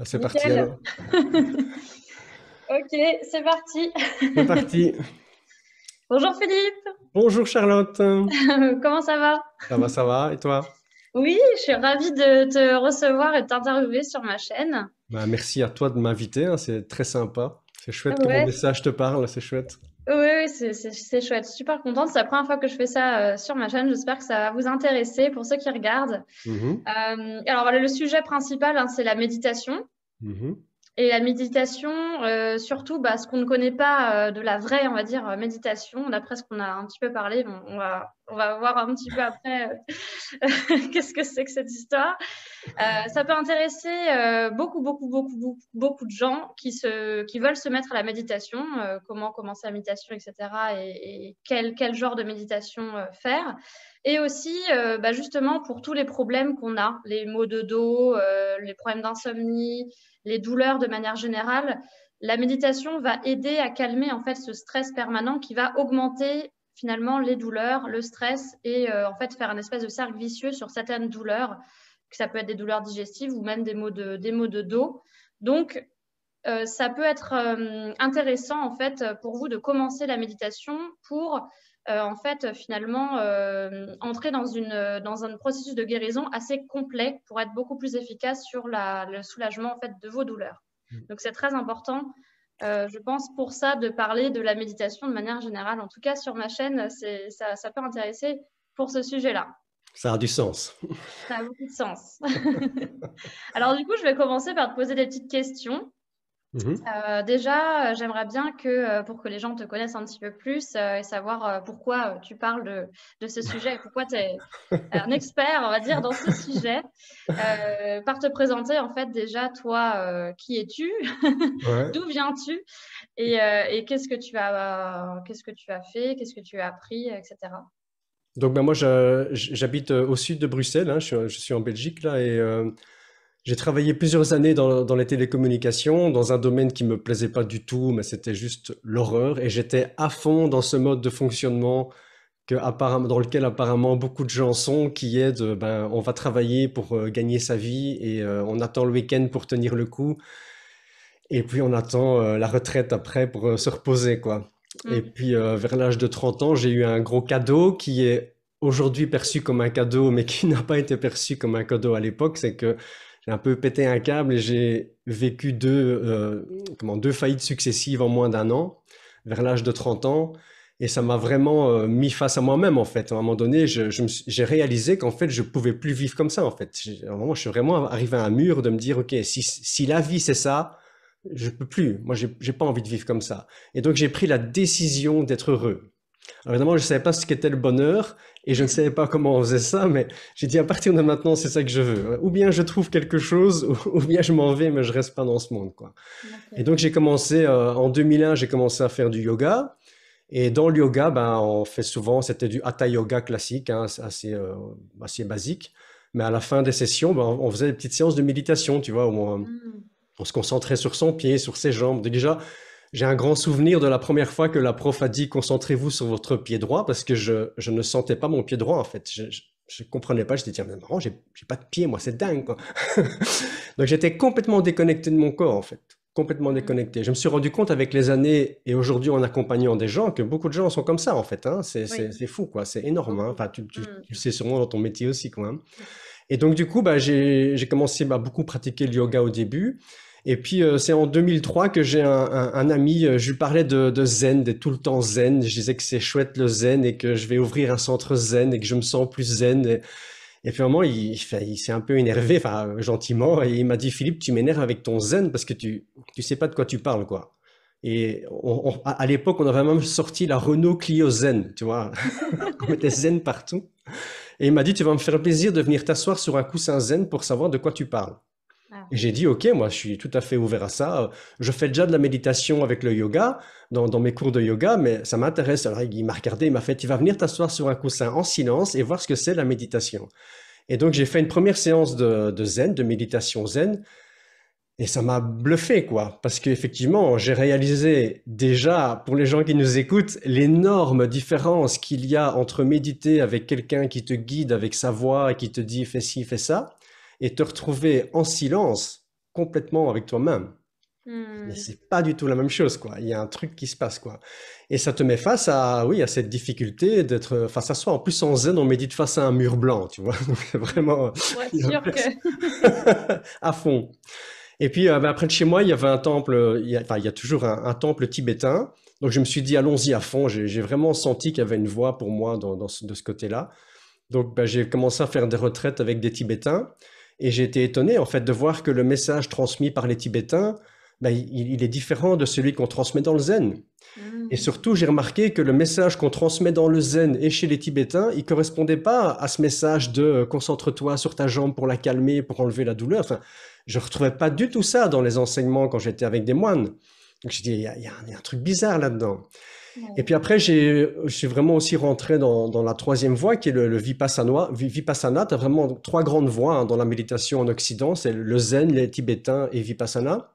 Ah, c'est parti Nickel. alors. Ok, c'est parti. C'est parti. Bonjour Philippe, Bonjour Charlotte. comment ça va? Ça va, et toi? Oui, je suis ravie de te recevoir et de t'interviewer sur ma chaîne. Bah, merci à toi de m'inviter, hein, c'est très sympa. C'est chouette que mon Ouais, message te parle, c'est chouette. ouais, c'est chouette, super contente. C'est la première fois que je fais ça sur ma chaîne. J'espère que ça va vous intéresser pour ceux qui regardent. Mhm, Alors voilà, le sujet principal, hein, c'est la méditation. mhm. Et la méditation, surtout, bah, ce qu'on ne connaît pas de la vraie, on va dire, méditation, d'après ce qu'on a un petit peu parlé, bon, on va voir un petit peu après qu'est-ce que c'est que cette histoire. Ça peut intéresser beaucoup de gens qui veulent se mettre à la méditation, comment commencer la méditation, etc. Et quel genre de méditation faire. Et aussi, bah, justement, pour tous les problèmes qu'on a, les maux de dos, les problèmes d'insomnie, les douleurs de manière générale, la méditation va aider à calmer en fait ce stress permanent qui va augmenter finalement les douleurs, le stress et en fait faire un espèce de cercle vicieux sur certaines douleurs, que ça peut être des douleurs digestives ou même des maux de dos. Donc, ça peut être intéressant en fait pour vous de commencer la méditation pour en fait finalement entrer dans un processus de guérison assez complet pour être beaucoup plus efficace sur le soulagement en fait de vos douleurs. Donc c'est très important, je pense pour ça de parler de la méditation de manière générale. En tout cas sur ma chaîne, ça peut intéresser pour ce sujet-là. Ça a du sens. Ça a beaucoup de sens. Alors du coup, je vais commencer par te poser des petites questions. Mhm. Déjà, j'aimerais bien pour que les gens te connaissent un petit peu plus et savoir pourquoi tu parles de ce sujet et pourquoi tu es un expert, on va dire, dans ce sujet. Par te présenter, en fait, déjà, toi, qui es-tu? Ouais. D'où viens-tu? Et qu'est-ce que tu as fait? Qu'est-ce que tu as appris, etc. Donc ben, moi j'habite au sud de Bruxelles, hein, je suis en Belgique là et j'ai travaillé plusieurs années dans les télécommunications, dans un domaine qui me plaisait pas du tout, mais c'était juste l'horreur et j'étais à fond dans ce mode de fonctionnement dans lequel apparemment beaucoup de gens sont, qui est de, ben, on va travailler pour gagner sa vie et on attend le week-end pour tenir le coup et puis on attend la retraite après pour se reposer, quoi. Et Mm. puis vers l'âge de 30 ans, j'ai eu un gros cadeau qui est aujourd'hui perçu comme un cadeau, mais qui n'a pas été perçu comme un cadeau à l'époque, c'est que j'ai un peu pété un câble et j'ai vécu deux faillites successives en moins d'un an, vers l'âge de 30 ans. Et ça m'a vraiment mis face à moi-même, en fait. À un moment donné, j'ai réalisé qu'en fait, je pouvais plus vivre comme ça, en fait. À un moment, je suis vraiment arrivé à un mur de me dire, OK, si la vie, c'est ça, je peux plus. Moi, j'ai pas envie de vivre comme ça. Et donc, j'ai pris la décision d'être heureux. Alors, évidemment, je savais pas ce qu'était le bonheur et je ne savais pas comment on faisait ça, mais j'ai dit à partir de maintenant, c'est ça que je veux. Ou bien je trouve quelque chose, ou bien je m'en vais, mais je reste pas dans ce monde, quoi. Et Ok. donc, j'ai commencé, en 2001, j'ai commencé à faire du yoga. Et dans le yoga, ben, on fait souvent, c'était du hatha yoga classique, hein, c'est assez basique. Mais à la fin des sessions, ben, on faisait des petites séances de méditation, tu vois, où Mm. on se concentrait sur son pied, sur ses jambes. Déjà, j'ai un grand souvenir de la première fois que la prof a dit concentrez-vous sur votre pied droit parce que je ne sentais pas mon pied droit en fait. Je comprenais pas. J'étais tiens, mais marrant, j'ai pas de pied, moi, c'est dingue quoi. Donc j'étais complètement déconnecté de mon corps en fait. Complètement Mm. déconnecté. Je me suis rendu compte avec les années et aujourd'hui en accompagnant des gens que beaucoup de gens sont comme ça en fait. Hein. Oui, C'est fou quoi. C'est énorme. Hein. beaucoup. Enfin, tu Mm. le sais sûrement dans ton métier aussi quoi. Hein. Et donc du coup, bah, j'ai commencé à beaucoup pratiquer le yoga au début. Et puis c'est en 2003 que j'ai un ami, je lui parlais de zen, d'être tout le temps zen. Je disais que c'est chouette le zen et que je vais ouvrir un centre zen et que je me sens plus zen. Et puis à un moment, il s'est un peu énervé, enfin gentiment, et il m'a dit Philippe, tu m'énerves avec ton zen parce que tu sais pas de quoi tu parles, quoi. Et à l'époque, on avait même sorti la Renault Clio Zen, tu vois. On mettait zen partout. Et il m'a dit, tu vas me faire plaisir de venir t'asseoir sur un coussin zen pour savoir de quoi tu parles. Ah. Et j'ai dit, OK, moi, je suis tout à fait ouvert à ça. Je fais déjà de la méditation avec le yoga, dans mes cours de yoga, mais ça m'intéresse. Alors, il m'a regardé, il m'a fait, tu vas venir t'asseoir sur un coussin en silence et voir ce que c'est la méditation. Et donc, j'ai fait une première séance de zen, de méditation zen, et ça m'a bluffé, quoi. Parce qu'effectivement, j'ai réalisé déjà, pour les gens qui nous écoutent, l'énorme différence qu'il y a entre méditer avec quelqu'un qui te guide avec sa voix et qui te dit fais ci, fais ça, et te retrouver en silence. complètement avec toi-même. Mais Hmm. c'est pas du tout la même chose, quoi. Il y a un truc qui se passe, quoi. Et ça te met face à, oui, à cette difficulté d'être face à soi. En plus, en zen, on médite face à un mur blanc, tu vois. Donc, c'est vraiment Pour être sûr que... à fond. Et puis, après de chez moi, il y avait un temple, enfin, il y a toujours un temple tibétain. Donc, je me suis dit, allons-y à fond. J'ai vraiment senti qu'il y avait une voie pour moi de ce côté-là. Donc, j'ai commencé à faire des retraites avec des Tibétains. Et j'ai été étonné, en fait, de voir que le message transmis par les Tibétains, il est différent de celui qu'on transmet dans le zen. Et Hmm. surtout, j'ai remarqué que le message qu'on transmet dans le zen et chez les Tibétains, il correspondait pas à ce message de concentre-toi sur ta jambe pour la calmer, pour enlever la douleur. Enfin, je retrouvais pas du tout ça dans les enseignements quand j'étais avec des moines. Donc, j'ai dit, il y a un truc bizarre là-dedans. Et Ouais. puis après, je suis vraiment aussi rentré dans la troisième voie, qui est le Vipassana. Vipassana, tu as vraiment trois grandes voies dans la méditation en Occident. C'est le zen, les Tibétains et Vipassana.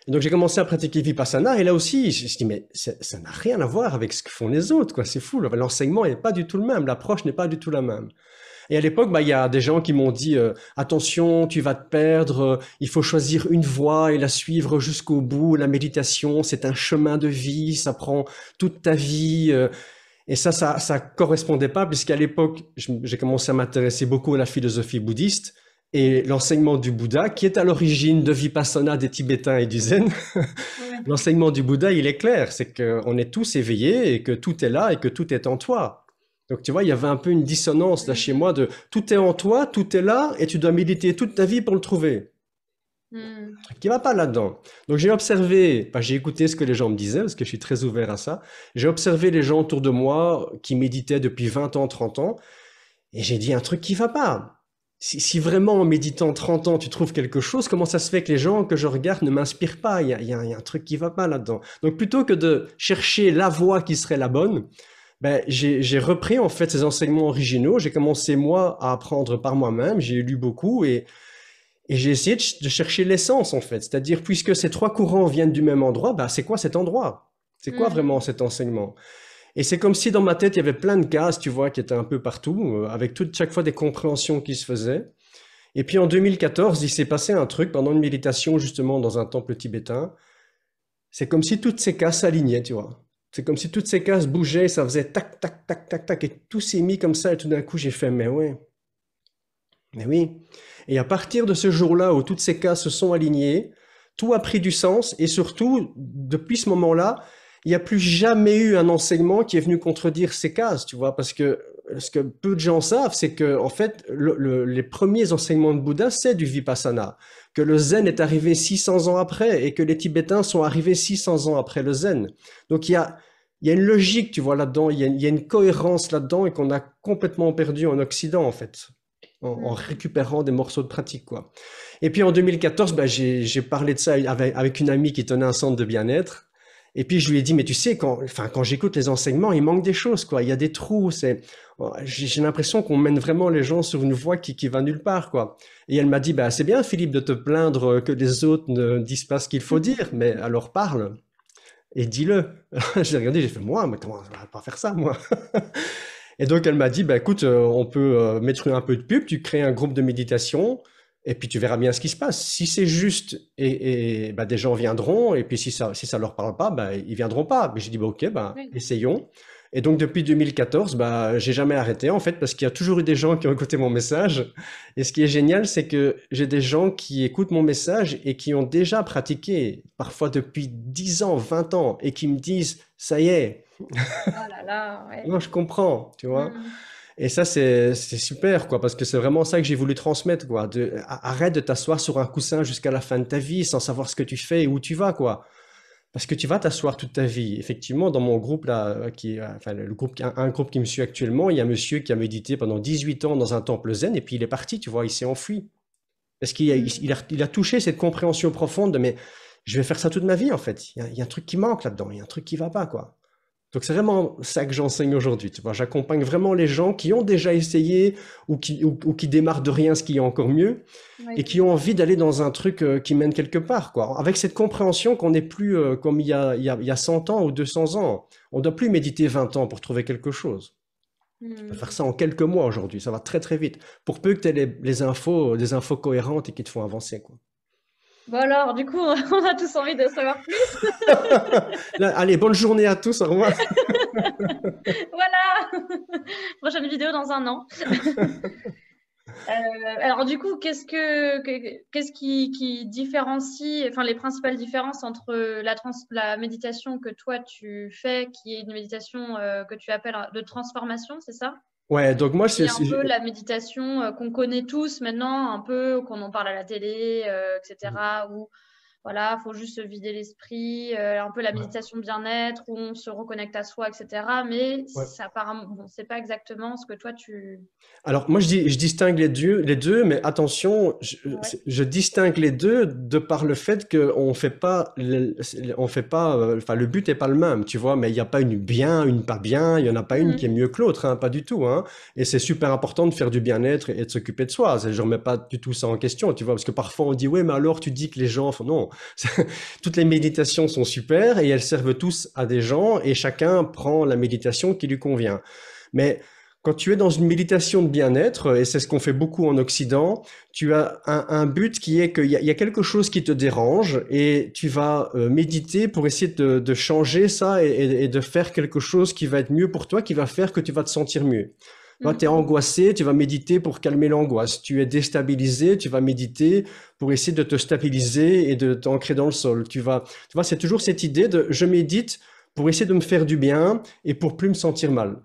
Et donc j'ai commencé à pratiquer Vipassana et là aussi, je me suis dit, mais ça n'a rien à voir avec ce que font les autres, quoi. C'est fou, l'enseignement n'est pas du tout le même, l'approche n'est pas du tout la même. Et à l'époque, il y a des gens qui m'ont dit, attention, tu vas te perdre, il faut choisir une voie et la suivre jusqu'au bout. La méditation, c'est un chemin de vie, ça prend toute ta vie. Et ça correspondait pas, puisqu'à l'époque, j'ai commencé à m'intéresser beaucoup à la philosophie bouddhiste et l'enseignement du Bouddha, qui est à l'origine de Vipassana des Tibétains et du Zen. Ouais. L'enseignement du Bouddha, il est clair, c'est qu'on est tous éveillés et que tout est là et que tout est en toi. Donc tu vois, il y avait un peu une dissonance là chez moi de tout est en toi, tout est là et tu dois méditer toute ta vie pour le trouver. Hmm. Qui va pas là-dedans. Donc j'ai observé, j'ai écouté ce que les gens me disaient, parce que je suis très ouvert à ça. J'ai observé les gens autour de moi qui méditaient depuis 20 ans, 30 ans, et j'ai dit un truc qui va pas. Si vraiment en méditant 30 ans tu trouves quelque chose, comment ça se fait que les gens que je regarde ne m'inspirent pas? Il y a un truc qui va pas là-dedans. Donc plutôt que de chercher la voie qui serait la bonne, j'ai repris en fait ces enseignements originaux. J'ai commencé moi à apprendre par moi-même. J'ai lu beaucoup et j'ai essayé de chercher l'essence, en fait. C'est-à-dire, puisque ces trois courants viennent du même endroit, c'est quoi cet endroit? C'est quoi vraiment Hmm. cet enseignement? Et c'est comme si dans ma tête, il y avait plein de cases, tu vois, qui étaient un peu partout, avec chaque fois des compréhensions qui se faisaient. Et puis en 2014, il s'est passé un truc pendant une méditation, justement, dans un temple tibétain. C'est comme si toutes ces cases s'alignaient, tu vois. C'est comme si toutes ces cases bougeaient, ça faisait tac, tac, tac, tac, tac, et tout s'est mis comme ça, et tout d'un coup, j'ai fait, mais ouais, mais oui. Et à partir de ce jour-là où toutes ces cases se sont alignées, tout a pris du sens et surtout, depuis ce moment-là, il n'y a plus jamais eu un enseignement qui est venu contredire ces cases, tu vois, parce que ce que peu de gens savent, c'est que, en fait, les premiers enseignements de Bouddha, c'est du Vipassana, que le Zen est arrivé 600 ans après et que les Tibétains sont arrivés 600 ans après le Zen. Donc il y a une logique, tu vois, là-dedans, il y a une cohérence là-dedans et qu'on a complètement perdu en Occident, en fait en Hmm. récupérant des morceaux de pratique, quoi. Et puis en 2014, j'ai parlé de ça avec une amie qui tenait un centre de bien-être. Et puis je lui ai dit, mais tu sais, quand j'écoute les enseignements, il manque des choses, quoi. Il y a des trous. J'ai l'impression qu'on mène vraiment les gens sur une voie qui va nulle part, quoi. Et elle m'a dit, c'est bien, Philippe, de te plaindre que les autres ne disent pas ce qu'il faut dire, mais alors parle et dis-le. J'ai regardé, j'ai fait, moi, mais comment, je vais pas faire ça, moi. Et donc elle m'a dit, écoute, on peut mettre un peu de pub, tu crées un groupe de méditation, et puis tu verras bien ce qui se passe. Si c'est juste, des gens viendront, et puis si ça leur parle pas, ils viendront pas. Mais j'ai dit, ok, Oui. essayons. Et donc depuis 2014, j'ai jamais arrêté en fait, parce qu'il y a toujours eu des gens qui ont écouté mon message. Et ce qui est génial, c'est que j'ai des gens qui écoutent mon message et qui ont déjà pratiqué, parfois depuis 10 ans, 20 ans, et qui me disent, ça y est, Oh là là, ouais. non, je comprends, tu vois. Hmm. Et ça, c'est super, quoi, parce que c'est vraiment ça que j'ai voulu transmettre, quoi. Arrête de t'asseoir sur un coussin jusqu'à la fin de ta vie sans savoir ce que tu fais et où tu vas, quoi. Parce que tu vas t'asseoir toute ta vie. Effectivement, dans mon groupe, là, enfin, le groupe, un groupe qui me suit actuellement, il y a un monsieur qui a médité pendant 18 ans dans un temple zen et puis il est parti, tu vois, il s'est enfui. Parce qu'il a, Hmm. il a touché cette compréhension profonde de, mais je vais faire ça toute ma vie, en fait. Il y a un truc qui manque là-dedans, il y a un truc qui va pas, quoi. Donc c'est vraiment ça que j'enseigne aujourd'hui. Tu vois, j'accompagne vraiment les gens qui ont déjà essayé ou qui démarrent de rien, ce qui est encore mieux, et Oui. qui ont envie d'aller dans un truc qui mène quelque part, quoi. Avec cette compréhension qu'on n'est plus comme il y a 100 ans ou 200 ans. On ne doit plus méditer 20 ans pour trouver quelque chose. Tu peux faire Hmm. ça en quelques mois aujourd'hui. Ça va très très vite. Pour peu que tu aies les infos, des infos cohérentes et qui te font avancer, quoi. Bon alors, du coup, on a tous envie de savoir plus. Là, allez, bonne journée à tous, au revoir. Voilà. Prochaine vidéo dans un an. Alors du coup, qu'est-ce qui différencie, enfin les principales différences entre la méditation que toi tu fais, qui est une méditation que tu appelles de transformation, c'est ça? Ouais, donc moi, Et un peu la méditation qu'on connaît tous maintenant, un peu, qu'on en parle à la télé, etc. Où voilà, il faut juste se vider l'esprit, un peu la méditation bien-être, où on se reconnecte à soi, etc. Mais ouais. ça, apparemment, bon, c'est pas exactement ce que toi tu... Alors, moi, je distingue les deux, mais attention, Ouais. je distingue les deux de par le fait qu'on fait pas, on fait pas, enfin, le but est pas le même, tu vois, mais il n'y a pas une bien, une pas bien, il y en a pas une qui est Mhm. mieux que l'autre, hein, pas du tout, hein. Et c'est super important de faire du bien-être et de s'occuper de soi. Je remets pas du tout ça en question, tu vois, parce que parfois on dit, ouais, mais alors tu dis que les gens, enfin, non, toutes les méditations sont super et elles servent tous à des gens et chacun prend la méditation qui lui convient. Mais quand tu es dans une méditation de bien-être, et c'est ce qu'on fait beaucoup en Occident, tu as un but qui est qu'il y a quelque chose qui te dérange et tu vas méditer pour essayer de changer ça et de faire quelque chose qui va être mieux pour toi, qui va faire que tu vas te sentir mieux. Tu es Mhm. angoissé, tu vas méditer pour calmer l'angoisse. Tu es déstabilisé, tu vas méditer pour essayer de te stabiliser et de t'ancrer dans le sol. Tu vois, c'est toujours cette idée de je médite pour essayer de me faire du bien et pour plus me sentir mal.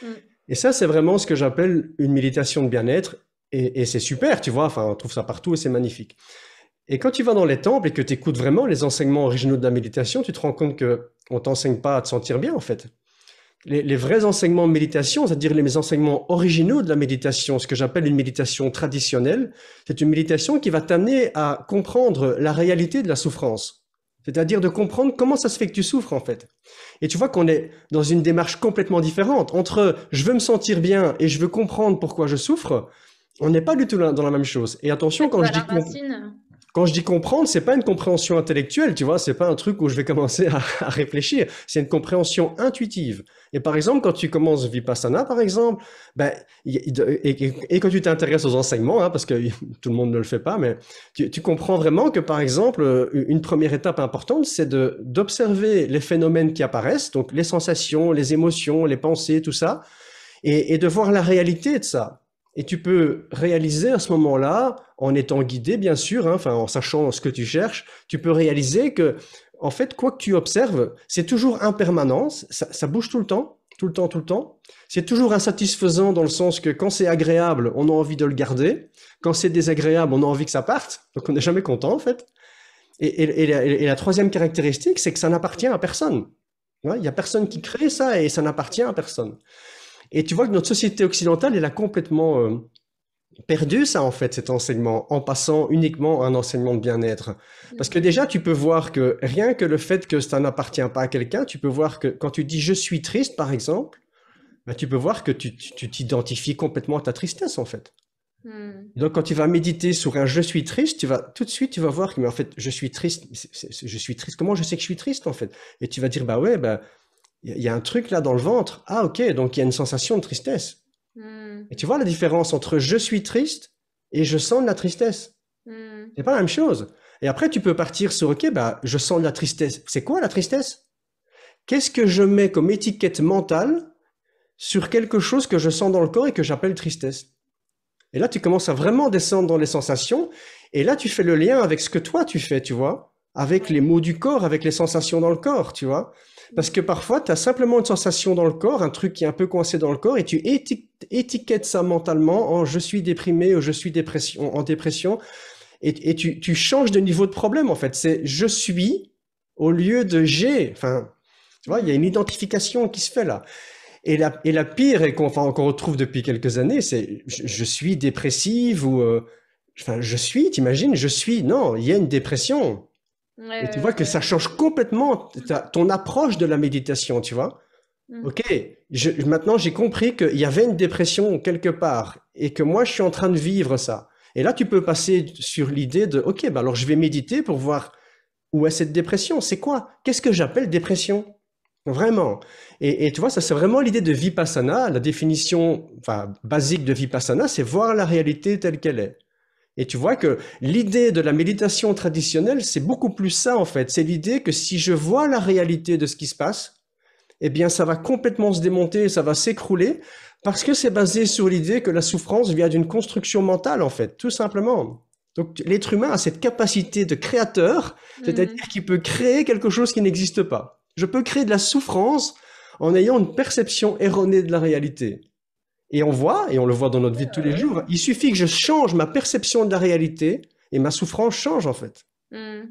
Mhm. Et ça, c'est vraiment ce que j'appelle une méditation de bien-être. Et c'est super, tu vois, enfin, on trouve ça partout et c'est magnifique. Et quand tu vas dans les temples et que tu écoutes vraiment les enseignements originaux de la méditation, tu te rends compte que on t'enseigne pas à te sentir bien, en fait. Les vrais enseignements de méditation, c'est-à-dire les enseignements originaux de la méditation, ce que j'appelle une méditation traditionnelle, c'est une méditation qui va t'amener à comprendre la réalité de la souffrance. C'est-à-dire de comprendre comment ça se fait que tu souffres, en fait. Et tu vois qu'on est dans une démarche complètement différente. Entre je veux me sentir bien et je veux comprendre pourquoi je souffre, on n'est pas du tout dans la même chose. Et attention, Ouais, tu vas à la racine. quand je dis comprendre, c'est pas une compréhension intellectuelle, tu vois, c'est pas un truc où je vais commencer à réfléchir, c'est une compréhension intuitive. Et par exemple, quand tu commences Vipassana, par exemple, ben, et quand tu t'intéresses aux enseignements, hein, parce que tout le monde ne le fait pas, mais tu comprends vraiment que, par exemple, une première étape importante, c'est d'observer les phénomènes qui apparaissent, donc les sensations, les émotions, les pensées, tout ça, et de voir la réalité de ça. Et tu peux réaliser à ce moment-là, en étant guidé bien sûr, hein, enfin en sachant ce que tu cherches, tu peux réaliser que, en fait, quoi que tu observes, c'est toujours impermanent, ça bouge tout le temps, tout le temps, tout le temps. C'est toujours insatisfaisant dans le sens que quand c'est agréable, on a envie de le garder. Quand c'est désagréable, on a envie que ça parte. Donc on n'est jamais content en fait. Et la troisième caractéristique, c'est que ça n'appartient à personne. Ouais, il n'y a personne qui crée ça et ça n'appartient à personne. Et tu vois que notre société occidentale, elle a complètement perdu ça, en fait, cet enseignement, en passant uniquement à un enseignement de bien-être. Parce que déjà, tu peux voir que rien que le fait que ça n'appartient pas à quelqu'un, tu peux voir que quand tu dis je suis triste, par exemple, ben, tu peux voir que tu t'identifies complètement à ta tristesse, en fait. Mhm. Donc, quand tu vas méditer sur un je suis triste, tu vas tout de suite, tu vas voir que, mais en fait, je suis triste. Je suis triste. Comment je sais que je suis triste, en fait? Et tu vas dire, bah ouais, bah, il y a un truc là dans le ventre. Ah, ok, donc il y a une sensation de tristesse. Mhm. Et tu vois la différence entre je suis triste et je sens de la tristesse. Mhm. C'est pas la même chose. Et après, tu peux partir sur, ok, bah, je sens de la tristesse. C'est quoi la tristesse? Qu'est-ce que je mets comme étiquette mentale sur quelque chose que je sens dans le corps et que j'appelle tristesse? Et là, tu commences à vraiment descendre dans les sensations. Et là, tu fais le lien avec ce que toi tu fais, tu vois, avec Ouais. les mots du corps, avec les sensations dans le corps, tu vois. Parce que parfois, tu as simplement une sensation dans le corps, un truc qui est un peu coincé dans le corps, et tu étiquettes ça mentalement en je suis déprimé ou je suis en dépression, et tu changes de niveau de problème, en fait. C'est je suis au lieu de j'ai. Enfin, tu vois, il y a une Mhm. identification qui se fait là. Et la pire, et qu'on retrouve depuis quelques années, c'est je suis dépressive ou enfin je suis, t'imagines, je suis. Non, il y a une dépression. Ouais, Et tu vois ouais, que ouais. ça change complètement ton approche de la méditation, tu vois. Mhm. Ok, maintenant j'ai compris qu'il y avait une dépression quelque part et que moi je suis en train de vivre ça. Et là tu peux passer sur l'idée de ok, bah alors je vais méditer pour voir où est cette dépression. C'est quoi? Qu'est-ce que j'appelle dépression? Vraiment. Et tu vois, ça c'est vraiment l'idée de Vipassana. La définition enfin, basique de Vipassana, c'est voir la réalité telle qu'elle est. Et tu vois que l'idée de la méditation traditionnelle, c'est beaucoup plus ça en fait. C'est l'idée que si je vois la réalité de ce qui se passe, eh bien ça va complètement se démonter, ça va s'écrouler, parce que c'est basé sur l'idée que la souffrance vient d'une construction mentale en fait, tout simplement. Donc l'être humain a cette capacité de créateur, c'est-à-dire qu'il peut créer quelque chose qui n'existe pas. Je peux créer de la souffrance en ayant une perception erronée de la réalité. Et on voit, et on le voit dans notre vie de tous les jours, il suffit que je change ma perception de la réalité et ma souffrance change en fait. Mm.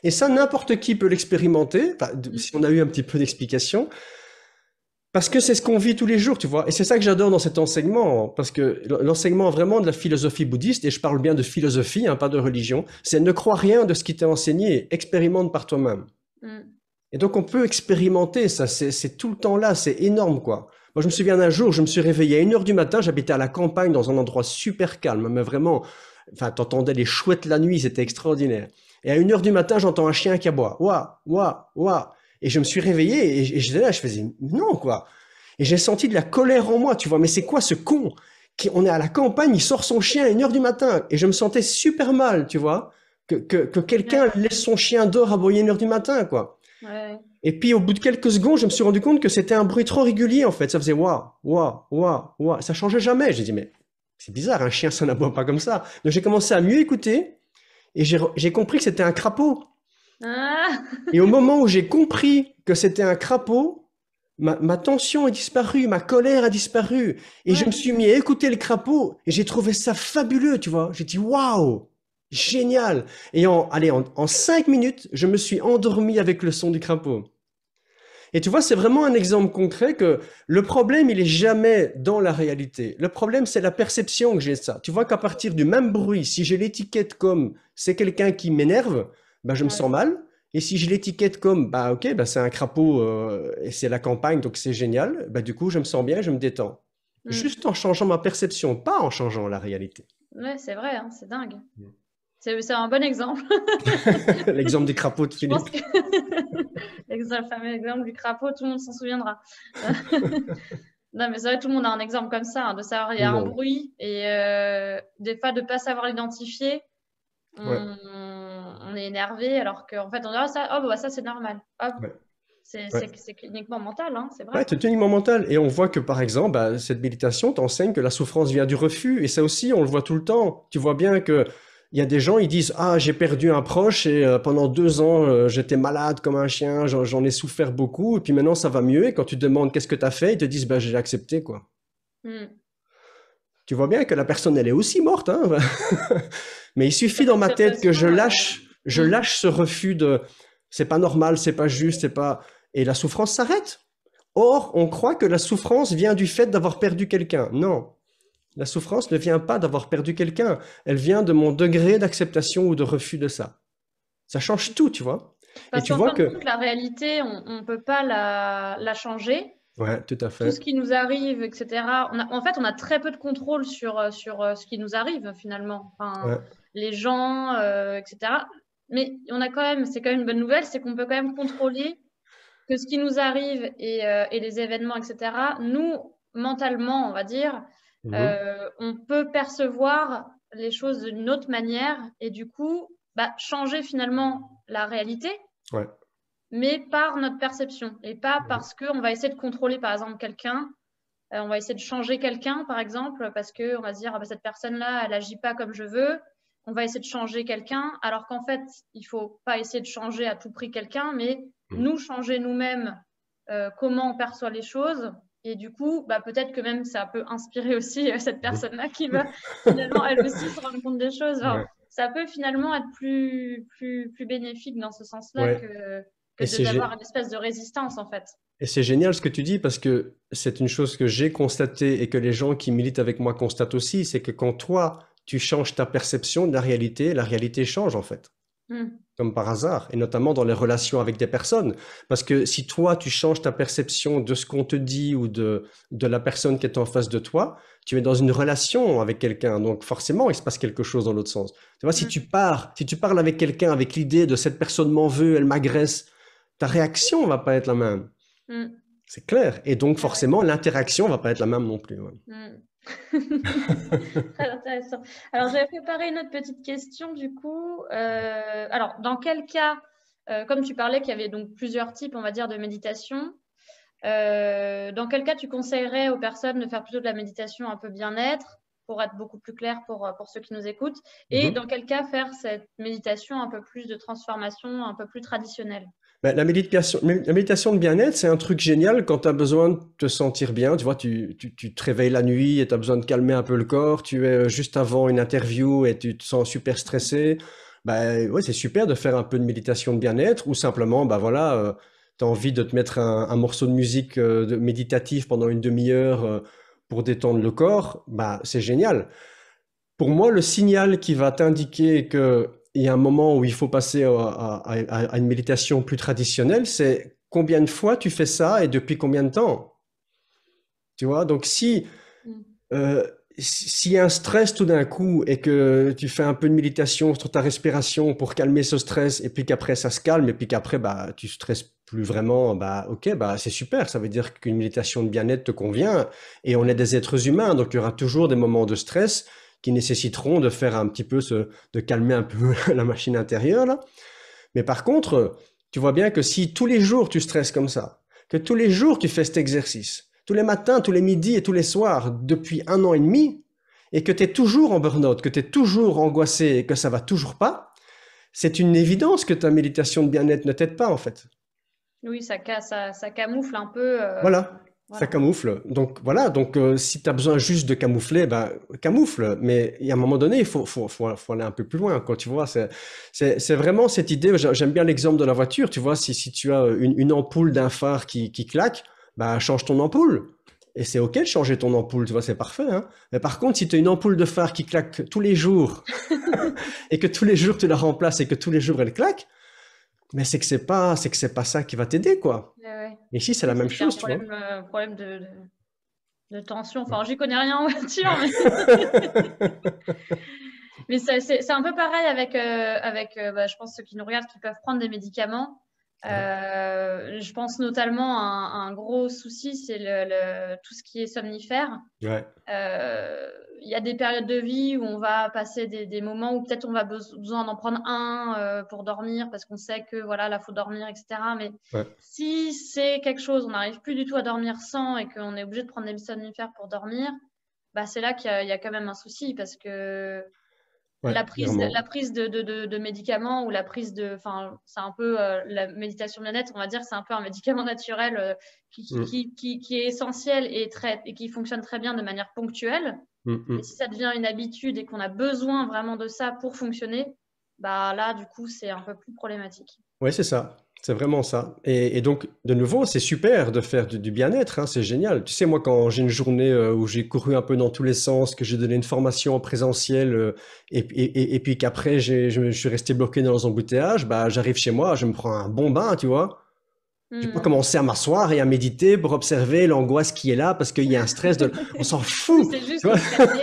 Et ça, n'importe qui peut l'expérimenter, si on a eu un petit peu d'explication, parce que c'est ce qu'on vit tous les jours, tu vois. Et c'est ça que j'adore dans cet enseignement, parce que l'enseignement vraiment de la philosophie bouddhiste, et je parle bien de philosophie, hein, pas de religion, c'est ne crois rien de ce qui t'est enseigné, expérimente par toi-même. Mm. Et donc on peut expérimenter ça, c'est tout le temps là, c'est énorme quoi. Moi je me souviens d'un jour, je me suis réveillé à 1 heure du matin, j'habitais à la campagne dans un endroit super calme, mais vraiment, enfin t'entendais les chouettes la nuit, c'était extraordinaire. Et à 1 heure du matin, j'entends un chien qui aboie, ouah, ouah, ouah. Et je me suis réveillé et j'étais là, je faisais non quoi. Et j'ai senti de la colère en moi, tu vois, mais c'est quoi ce con on est à la campagne, il sort son chien à 1 heure du matin. Et je me sentais super mal, tu vois, que quelqu'un laisse son chien dehors aboyer 1 heure du matin, quoi. Ouais. Et puis au bout de quelques secondes, je me suis rendu compte que c'était un bruit trop régulier en fait. Ça faisait ouah, ouah, ouah, ouah. Ça changeait jamais. J'ai dit mais c'est bizarre, un chien ça n'aboie pas comme ça. Donc j'ai commencé à mieux écouter et j'ai compris que c'était un crapaud. Ah. Et au moment où j'ai compris que c'était un crapaud, ma tension a disparu, ma colère a disparu. Et je me suis mis à écouter le crapaud et j'ai trouvé ça fabuleux, tu vois. J'ai dit waouh, génial. Et en 5 minutes, je me suis endormi avec le son du crapaud. Et tu vois, c'est vraiment un exemple concret que le problème, il est jamais dans la réalité. Le problème, c'est la perception que j'ai de ça. Tu vois qu'à partir du même bruit, si j'ai l'étiquette comme c'est quelqu'un qui m'énerve, ben je me sens mal. Et si je l'étiquette comme bah ok, bah c'est un crapaud et c'est la campagne, donc c'est génial, bah du coup je me sens bien, je me détends. Juste en changeant ma perception, pas en changeant la réalité. Ouais, c'est vrai, hein, c'est dingue. C'est un bon exemple. L'exemple du crapaud de Je pense Philippe. que le fameux exemple du crapaud, tout le monde s'en souviendra. Non, mais c'est vrai, tout le monde a un exemple comme ça, hein, de savoir il y a un Non. bruit et des fois de ne pas savoir l'identifier, Ouais. on est énervé alors qu'en fait on dit ça, oh, bah, ça c'est normal. Hop, Ouais. c'est Ouais. uniquement mental, hein, c'est Ouais, vrai. c'est uniquement mental. Et on voit que, par exemple, bah, cette méditation t'enseigne que la souffrance vient du refus. Et ça aussi, on le voit tout le temps. Tu vois bien que il y a des gens, ils disent, ah, j'ai perdu un proche et pendant 2 ans, j'étais malade comme un chien, j'en ai souffert beaucoup. Et puis maintenant, ça va mieux. Et quand tu demandes qu'est-ce que tu as fait, ils te disent, bah, j'ai accepté, quoi. Hmm. Tu vois bien que la personne, elle est aussi morte, hein. Mais il suffit dans ma tête que L'acceptation, je lâche ce refus de, c'est pas normal, c'est pas juste, c'est pas, et la souffrance s'arrête. Or, on croit que la souffrance vient du fait d'avoir perdu quelqu'un. Non, la souffrance ne vient pas d'avoir perdu quelqu'un. Elle vient de mon degré d'acceptation ou de refus de ça. Ça change tout, tu vois. Et parce tu qu'en vois fin de que... compte, la réalité, on ne peut pas la changer. Ouais, tout à Tout fait. ce qui nous arrive, etc. En fait, on a très peu de contrôle sur ce qui nous arrive finalement. Enfin, Ouais. les gens, etc. Mais c'est quand même une bonne nouvelle, c'est qu'on peut quand même contrôler que ce qui nous arrive et les événements, etc. Nous, mentalement, on va dire, Mhm. on peut percevoir les choses d'une autre manière et du coup, bah, changer finalement la réalité, Ouais. mais par notre perception et pas Mhm. parce qu'on va essayer de contrôler, par exemple, quelqu'un. On va essayer de changer quelqu'un, par exemple, parce qu'on va se dire, ah, bah, cette personne-là, elle agit pas comme je veux. On va essayer de changer quelqu'un, alors qu'en fait, il faut pas essayer de changer à tout prix quelqu'un, mais Mhm. nous changer nous-mêmes comment on perçoit les choses. Et du coup, bah, peut-être que même ça peut inspirer aussi cette Mhm. personne-là qui va finalement, elle aussi, se rendre compte des choses. Genre, Ouais. ça peut finalement être plus bénéfique dans ce sens-là Ouais. que Et d'avoir une espèce de résistance, en fait. c'est génial ce que tu dis parce que c'est une chose que j'ai constatée et que les gens qui militent avec moi constatent aussi, c'est que quand toi, tu changes ta perception de la réalité change en fait, Mm. comme par hasard, et notamment dans les relations avec des personnes. Parce que si toi, tu changes ta perception de ce qu'on te dit ou de la personne qui est en face de toi, tu es dans une relation avec quelqu'un, donc forcément, il se passe quelque chose dans l'autre sens. Tu vois, Mm. si tu parles avec quelqu'un avec l'idée de cette personne m'en veut, elle m'agresse, ta réaction va pas être la même. Mm. C'est clair. Et donc, Ouais. forcément, l'interaction va pas être la même non plus. Ouais. Mm. Très intéressant. Alors, j'avais préparé une autre petite question du coup. Alors, dans quel cas, comme tu parlais qu'il y avait donc plusieurs types, on va dire, de méditation, dans quel cas tu conseillerais aux personnes de faire plutôt de la méditation un peu bien-être, pour être beaucoup plus clair pour ceux qui nous écoutent, et Mhm. dans quel cas faire cette méditation un peu plus de transformation, un peu plus traditionnelle? Ben, la méditation de bien-être, c'est un truc génial quand tu as besoin de te sentir bien. Tu vois, tu te réveilles la nuit et tu as besoin de calmer un peu le corps. Tu es juste avant une interview et tu te sens super stressé. Ben, ouais, c'est super de faire un peu de méditation de bien-être ou simplement, ben voilà, tu as envie de te mettre un morceau de musique méditatif pendant une demi-heure pour détendre le corps. Ben, c'est génial. Pour moi, le signal qui va t'indiquer qu'il y a un moment où il faut passer à une méditation plus traditionnelle, c'est combien de fois tu fais ça et depuis combien de temps. Tu vois, donc Mm. euh, s'il y a un stress tout d'un coup et que tu fais un peu de méditation sur ta respiration pour calmer ce stress et puis qu'après ça se calme et puis qu'après bah tu stresses plus vraiment, bah ok, bah c'est super, ça veut dire qu'une méditation de bien-être te convient et on est des êtres humains, donc il y aura toujours des moments de stress qui nécessiteront de faire un petit peu de calmer un peu la machine intérieure là. Mais par contre, tu vois bien que si tous les jours tu stresses comme ça, que tous les jours tu fais cet exercice, tous les matins, tous les midis et tous les soirs depuis 1 an et demi, et que tu es toujours en burn-out, que tu es toujours angoissé et que ça va toujours pas, c'est une évidence que ta méditation de bien-être ne t'aide pas en fait. Oui, ça camoufle un peu. Voilà, ça Voilà. camoufle. Donc voilà, donc si tu as besoin juste de camoufler, ben camoufle. Mais il y a un moment donné, il faut aller un peu plus loin, quoi, tu vois. C'est vraiment cette idée, j'aime bien l'exemple de la voiture, tu vois, si tu as une ampoule d'un phare qui claque, bah change ton ampoule. Et c'est OK de changer ton ampoule, tu vois, c'est parfait, hein. Mais par contre, si tu as une ampoule de phare qui claque tous les jours, et que tous les jours tu la remplaces et que tous les jours elle claque, mais c'est que c'est pas ça qui va t'aider, quoi. Ouais, ouais. Et ici, c'est la Oui, même c'est qu'il y a un chose, tu vois. problème de tension. Enfin, j'y connais rien en voiture, mais, mais c'est un peu pareil avec bah, je pense, ceux qui nous regardent qui peuvent prendre des médicaments. Ouais, Je pense notamment à un gros souci, c'est tout ce qui est somnifère. ouais, Il y a des périodes de vie où on va passer des moments où peut-être on va besoin d'en prendre un pour dormir parce qu'on sait que voilà, là, faut dormir, etc. Mais ouais, si c'est quelque chose, on n'arrive plus du tout à dormir sans et qu'on est obligé de prendre des somnifères pour dormir, bah, c'est là qu'il y a quand même un souci parce que ouais, la clairement. prise de médicaments ou la prise de, enfin, c'est un peu la méditation bien-être, on va dire, c'est un peu un médicament naturel Mm, qui est essentiel et qui fonctionne très bien de manière ponctuelle. mm, Mais mm. si ça devient une habitude et qu'on a besoin vraiment de ça pour fonctionner, bah là, du coup, c'est un peu plus problématique. Ouais, c'est ça. C'est vraiment ça. Et donc, de nouveau, c'est super de faire du bien-être, hein, c'est génial. Tu sais, moi, quand j'ai une journée où j'ai couru un peu dans tous les sens, que j'ai donné une formation en présentiel, et puis qu'après, je suis resté bloqué dans les embouteillages, bah, j'arrive chez moi, je me prends un bon bain, tu vois. Je vais pas Hmm. commencer à m'asseoir et à méditer pour observer l'angoisse qui est là parce qu'il y a un stress de... On s'en Oui, fout, c'est tu juste vois. pour se calmer.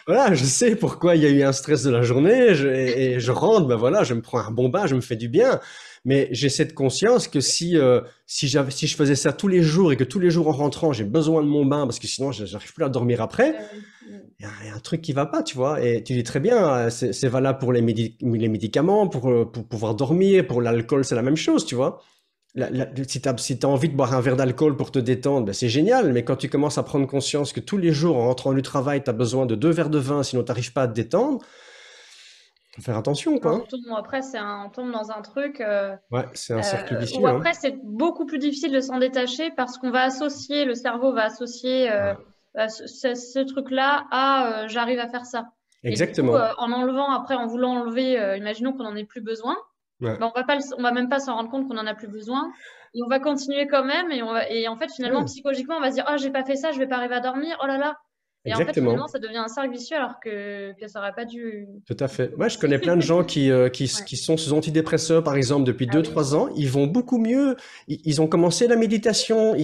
Voilà, je sais pourquoi il y a eu un stress de la journée et je rentre, ben voilà, je me prends un bon bain, je me fais du bien. Mais j'ai cette conscience que si je faisais ça tous les jours et que tous les jours en rentrant, j'ai besoin de mon bain parce que sinon, je n'arrive plus à dormir après, Hmm. il y a un truc qui va pas, tu vois. Et tu dis très bien, c'est valable pour les médicaments, pour pouvoir dormir, pour l'alcool, c'est la même chose, tu vois. Hmm. Si t'as envie de boire un verre d'alcool pour te détendre, ben c'est génial, mais quand tu commences à prendre conscience que tous les jours, en rentrant du travail, tu as besoin de 2 verres de vin, sinon tu n'arrives pas à te détendre, faut faire attention, quoi, hein. Après, on tombe dans un truc Ouais, c'est un cercle où vicieux, hein. après, c'est beaucoup plus difficile de s'en détacher parce qu'on va associer, le cerveau va associer ce truc-là à j'arrive à faire ça. Et du coup, Exactement. en voulant enlever, imaginons qu'on n'en ait plus besoin, Ouais. ben, on va même pas s'en rendre compte qu'on en a plus besoin. Et on va continuer quand même. Et en fait, finalement, Ouais, psychologiquement, on va se dire, oh, j'ai pas fait ça, je vais pas arriver à dormir. Oh là là. Et en fait, finalement, exactement. ça devient un cercle vicieux alors que ça aurait pas dû Tout à fait. Ouais, je commencer. connais plein de gens Ouais. qui sont sous antidépresseurs, par exemple, depuis Ah deux oui. trois ans. Ils vont beaucoup mieux. Ils ont commencé la méditation.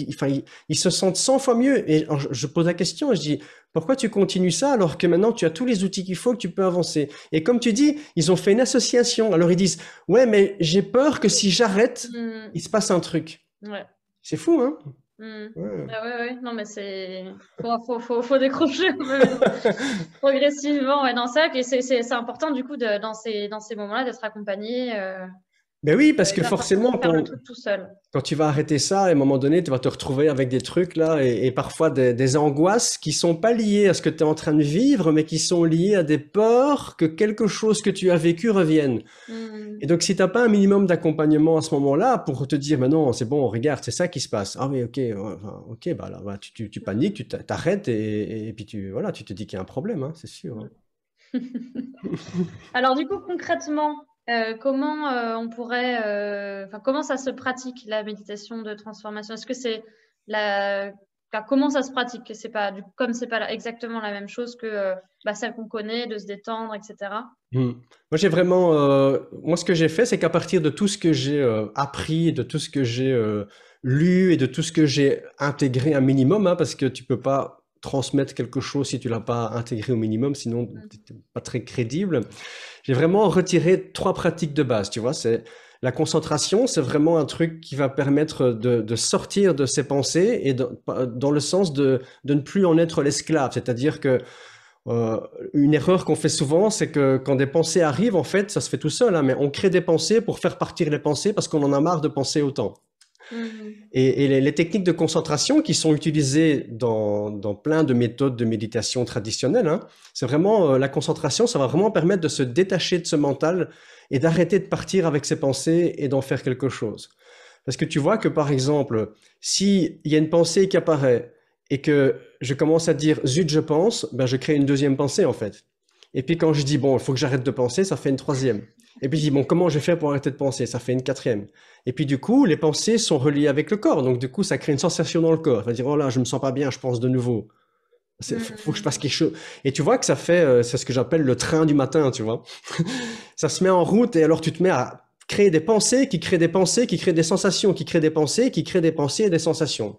Enfin, ils se sentent 100 fois mieux. Et alors, je pose la question, je dis, pourquoi tu continues ça alors que maintenant tu as tous les outils qu'il faut, que tu peux avancer? Et comme tu dis, ils ont fait une association. Alors ils disent, ouais, mais j'ai peur que si j'arrête, Hmm. il se passe un truc. Ouais. C'est fou, hein? Mm. Ouais. Ah ouais, ouais. Non, mais faut décrocher un peu progressivement. Ouais, non, c'est vrai que c'est important du coup dans ces moments-là d'être accompagné Ben oui, parce et que pas forcément, forcément faire le truc tout seul. quand tu vas arrêter ça, à un moment donné, tu vas te retrouver avec des trucs là et parfois des angoisses qui sont pas liées à ce que tu es en train de vivre, mais qui sont liées à des peurs que quelque chose que tu as vécu revienne. Mm. Et donc, si t'as pas un minimum d'accompagnement à ce moment-là pour te dire, mais non, c'est bon, regarde, c'est ça qui se passe. Ah oui, ok, ouais, enfin, ok, bah là, bah, tu paniques, tu t'arrêtes et puis voilà, tu te dis qu'il y a un problème, hein, c'est sûr. Hein. Alors du coup, concrètement, comment on pourrait, comment ça se pratique la méditation de transformation? Est-ce que c'est la, comment ça se pratique? Que c'est pas comme c'est pas exactement la même chose que celle qu'on connaît, de se détendre, etc. Hmm. Moi, j'ai vraiment, moi, ce que j'ai fait, c'est qu'à partir de tout ce que j'ai appris, de tout ce que j'ai lu et de tout ce que j'ai intégré un minimum, hein, parce que tu peux pas transmettre quelque chose si tu l'as pas intégré au minimum, sinon t'es pas très crédible. J'ai vraiment retiré trois pratiques de base, tu vois. C'est la concentration, c'est vraiment un truc qui va permettre de sortir de ses pensées et dans le sens de ne plus en être l'esclave. C'est-à-dire que euh, une erreur qu'on fait souvent, c'est que quand des pensées arrivent, en fait, ça se fait tout seul, hein, mais on crée des pensées pour faire partir les pensées parce qu'on en a marre de penser autant. Mhm. Et les techniques de concentration qui sont utilisées dans plein de méthodes de méditation traditionnelles, hein, c'est vraiment la concentration, ça va vraiment permettre de se détacher de ce mental et d'arrêter de partir avec ses pensées et d'en faire quelque chose. Parce que tu vois que par exemple, s'il y a une pensée qui apparaît et que je commence à dire zut, je pense, ben je crée une deuxième pensée en fait. Et puis quand je dis bon, il faut que j'arrête de penser, ça fait une troisième. Et puis je dis bon, comment je vais faire pour arrêter de penser? Ça fait une quatrième. Et puis du coup, les pensées sont reliées avec le corps. Donc du coup, ça crée une sensation dans le corps. Ça va dire oh là, je me sens pas bien, je pense de nouveau. Faut que je fasse quelque chose. Et tu vois que ça fait, c'est ce que j'appelle le train du matin, tu vois. Ça se met en route et alors tu te mets à créer des pensées qui créent des pensées qui créent des sensations, qui créent des pensées qui créent des pensées et des sensations.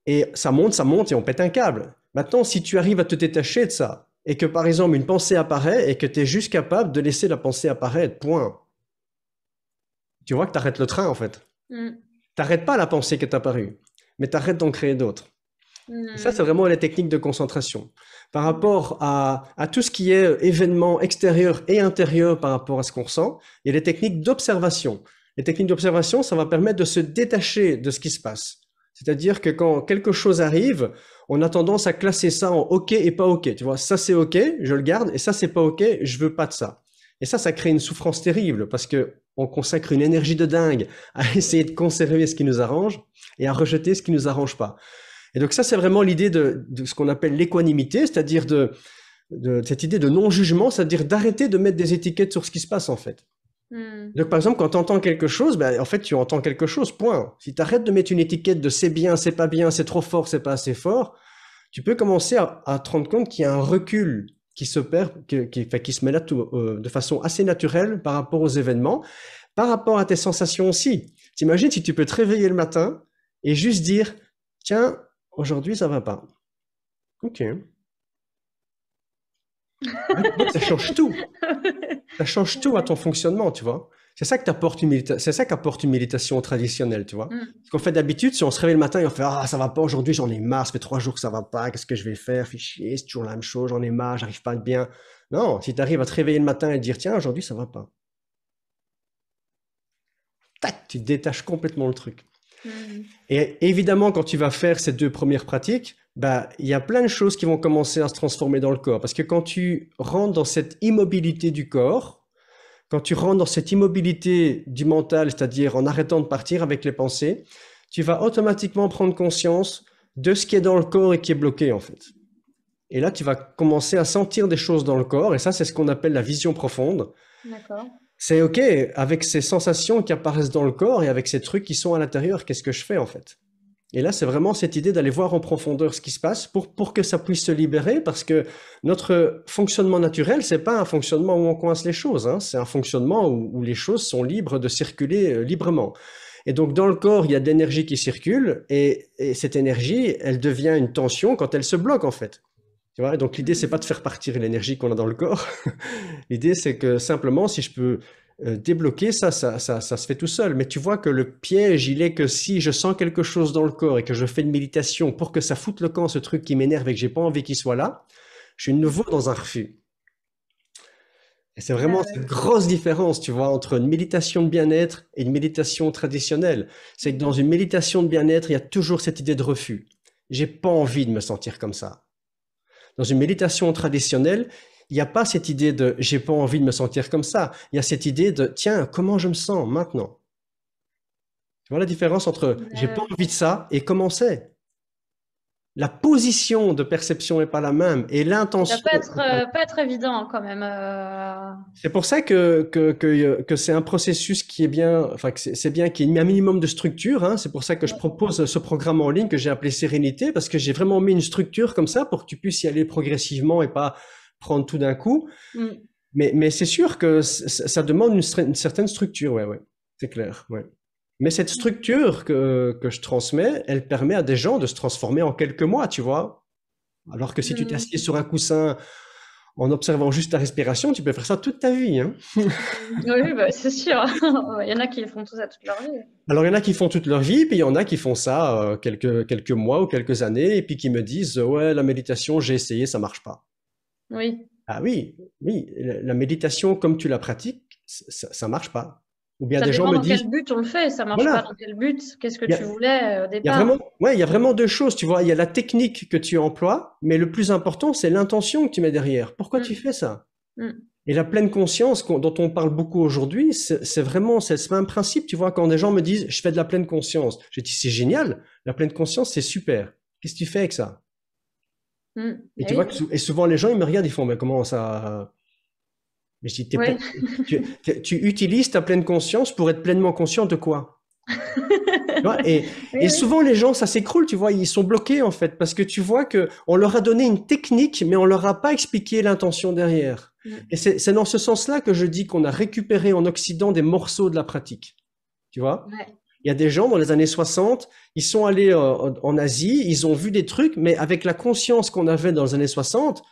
Et ça monte et on pète un câble. Maintenant, si tu arrives à te détacher de ça et que par exemple une pensée apparaît et que tu es juste capable de laisser la pensée apparaître, point. Tu vois que tu arrêtes le train en fait. Mhm. T'arrêtes pas la pensée qui est apparue, mais t'arrêtes d'en créer d'autres. Et ça, c'est Mhm. vraiment les techniques de concentration. Par rapport à tout ce qui est événement extérieur et intérieur par rapport à ce qu'on ressent, il y a les techniques d'observation. Les techniques d'observation, ça va permettre de se détacher de ce qui se passe. C'est-à-dire que quand quelque chose arrive, on a tendance à classer ça en OK et pas OK. Tu vois, ça c'est OK, je le garde, et ça c'est pas OK, je veux pas de ça. Et ça crée une souffrance terrible parce que on consacre une énergie de dingue à essayer de conserver ce qui nous arrange et à rejeter ce qui nous arrange pas. Et donc ça, c'est vraiment l'idée de ce qu'on appelle l'équanimité, c'est-à-dire de cette idée de non-jugement, c'est-à-dire d'arrêter de mettre des étiquettes sur ce qui se passe en fait. Mhm. Donc par exemple, quand tu entends quelque chose, ben, en fait, tu entends quelque chose, point. Si tu arrêtes de mettre une étiquette de c'est bien, c'est pas bien, c'est trop fort, c'est pas assez fort, tu peux commencer à te rendre compte qu'il y a un recul qui se perd, qui se met là de façon assez naturelle par rapport aux événements, par rapport à tes sensations aussi. T'imagines si tu peux te réveiller le matin et juste dire, tiens, aujourd'hui ça va pas. Ok. Donc ça change tout. Ça change tout à ton fonctionnement, tu vois. C'est ça que c'est ça qu'apporte une méditation traditionnelle, tu vois. Mhm. Parce qu'en fait, d'habitude, si on se réveille le matin et on fait, ah, ça va pas aujourd'hui, j'en ai marre, ça fait 3 jours que ça va pas, qu'est-ce que je vais faire, fais chier, c'est toujours la même chose, j'en ai marre, j'arrive pas à être bien. Non, si tu arrives à te réveiller le matin et dire, tiens, aujourd'hui, ça va pas. Tac, tu détaches complètement le truc. Mhm. Et évidemment, quand tu vas faire ces deux premières pratiques, bah, il y a plein de choses qui vont commencer à se transformer dans le corps. Parce que quand tu rentres dans cette immobilité du corps, quand tu rentres dans cette immobilité du mental, c'est-à-dire en arrêtant de partir avec les pensées, tu vas automatiquement prendre conscience de ce qui est dans le corps et qui est bloqué, en fait. Et là, tu vas commencer à sentir des choses dans le corps, et ça, c'est ce qu'on appelle la vision profonde. D'accord. C'est OK, avec ces sensations qui apparaissent dans le corps et avec ces trucs qui sont à l'intérieur, qu'est-ce que je fais, en fait? Et là, c'est vraiment cette idée d'aller voir en profondeur ce qui se passe pour que ça puisse se libérer, parce que notre fonctionnement naturel, c'est pas un fonctionnement où on coince les choses, hein, c'est un fonctionnement où les choses sont libres de circuler librement. Et donc, dans le corps, il y a de l'énergie qui circule, et cette énergie, elle devient une tension quand elle se bloque, en fait. Tu vois, et donc l'idée, c'est pas de Mhm. faire partir l'énergie qu'on a dans le corps. L'idée, c'est que simplement, si je peux débloquer, ça se fait tout seul. Mais tu vois que le piège, il est que si je sens quelque chose dans le corps et que je fais une méditation pour que ça foute le camp, ce truc qui m'énerve et que j'ai pas envie qu'il soit là, je suis de nouveau dans un refus. Et c'est Ouais, vraiment cette ouais. grosse différence, tu vois, entre une méditation de bien-être et une méditation traditionnelle. C'est que dans une méditation de bien-être, il y a toujours cette idée de refus. J'ai pas envie de me sentir comme ça. Dans une méditation traditionnelle, il n'y a pas cette idée de j'ai pas envie de me sentir comme ça. Il y a cette idée de tiens, comment je me sens maintenant? Tu vois la différence entre j'ai pas Ouais. envie de ça et comment c'est? La position de perception n'est pas la même et Ça l'intention peut n'est pas la même. pas être évident quand même. C'est pour ça que c'est un processus qui est bien, enfin, que c'est bien qu'il y ait un minimum de structure, hein. C'est pour ça que je Ouais. propose ce programme en ligne que j'ai appelé Sérénité, parce que j'ai vraiment mis une structure comme ça pour que tu puisses y aller progressivement et pas prendre tout d'un coup. Mm. Mais c'est sûr que ça demande une certaine structure, ouais, ouais. C'est clair, ouais. Mais cette structure que je transmets, elle permet à des gens de se transformer en quelques mois, tu vois. Alors que si tu Mm. t'assieds sur un coussin en observant juste ta respiration, tu peux faire ça toute ta vie, hein. Oui, bah, c'est sûr. Il y en a qui font tout ça toute leur vie. Alors, il y en a qui font toute leur vie, puis il y en a qui font ça quelques mois ou quelques années, et puis qui me disent, ouais, la méditation, j'ai essayé, ça marche pas. Oui. Ah oui, oui, la méditation comme tu la pratiques, ça marche pas. Ou bien Ça des gens dépend me dans quel disent, but on le fait. Ça marche pas dans voilà, quel but. Qu'est-ce que il y tu a, voulais au il y a vraiment, départ? ouais, il y a vraiment deux choses, tu vois. Il y a la technique que tu emploies, mais le plus important, c'est l'intention que tu mets derrière. Pourquoi tu Mm. fais ça? Mm. Et la pleine conscience dont on parle beaucoup aujourd'hui, c'est vraiment c'est ce même principe, tu vois, quand des gens me disent je fais de la pleine conscience, je dis c'est génial, la pleine conscience c'est super. Qu'est-ce que tu fais avec ça? Mm. Et tu vois Eh que oui. et souvent les gens ils me regardent, ils font mais comment ça? Mais je dis Oui. tu utilises ta pleine conscience pour être pleinement conscient de quoi? Tu vois, Oui, et oui. souvent les gens ça s'écroule, tu vois, ils sont bloqués en fait parce que tu vois que on leur a donné une technique mais on leur a pas expliqué l'intention derrière. Mm. Et c'est dans ce sens-là que je dis qu'on a récupéré en Occident des morceaux de la pratique. Tu vois? Ouais. Il y a des gens dans les années 60, ils sont allés en Asie, ils ont vu des trucs, mais avec la conscience qu'on avait dans les années 60,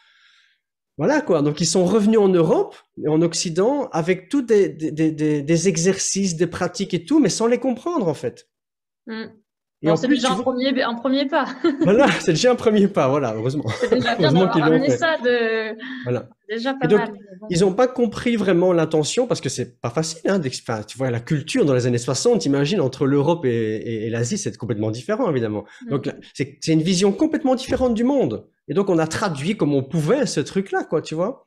voilà quoi. Donc ils sont revenus en Europe et en Occident avec tous des exercices, des pratiques et tout, mais sans les comprendre en fait. Mm. Et Bon, en c'est plus, déjà tu vois, un premier pas. voilà, c'est déjà un premier pas, voilà, heureusement. C'est déjà bien Heureusement d'avoir qu'ils l'ont ramené fait. ça de Voilà. déjà Et pas donc, mal. Mais bon. ils n'ont pas compris vraiment l'intention parce que c'est pas facile, hein, enfin, tu vois, la culture dans les années 60, imagine, entre l'Europe et l'Asie, c'est complètement différent, évidemment. Donc, Mm. c'est une vision complètement différente du monde. Et donc, on a traduit comme on pouvait ce truc-là, quoi, tu vois.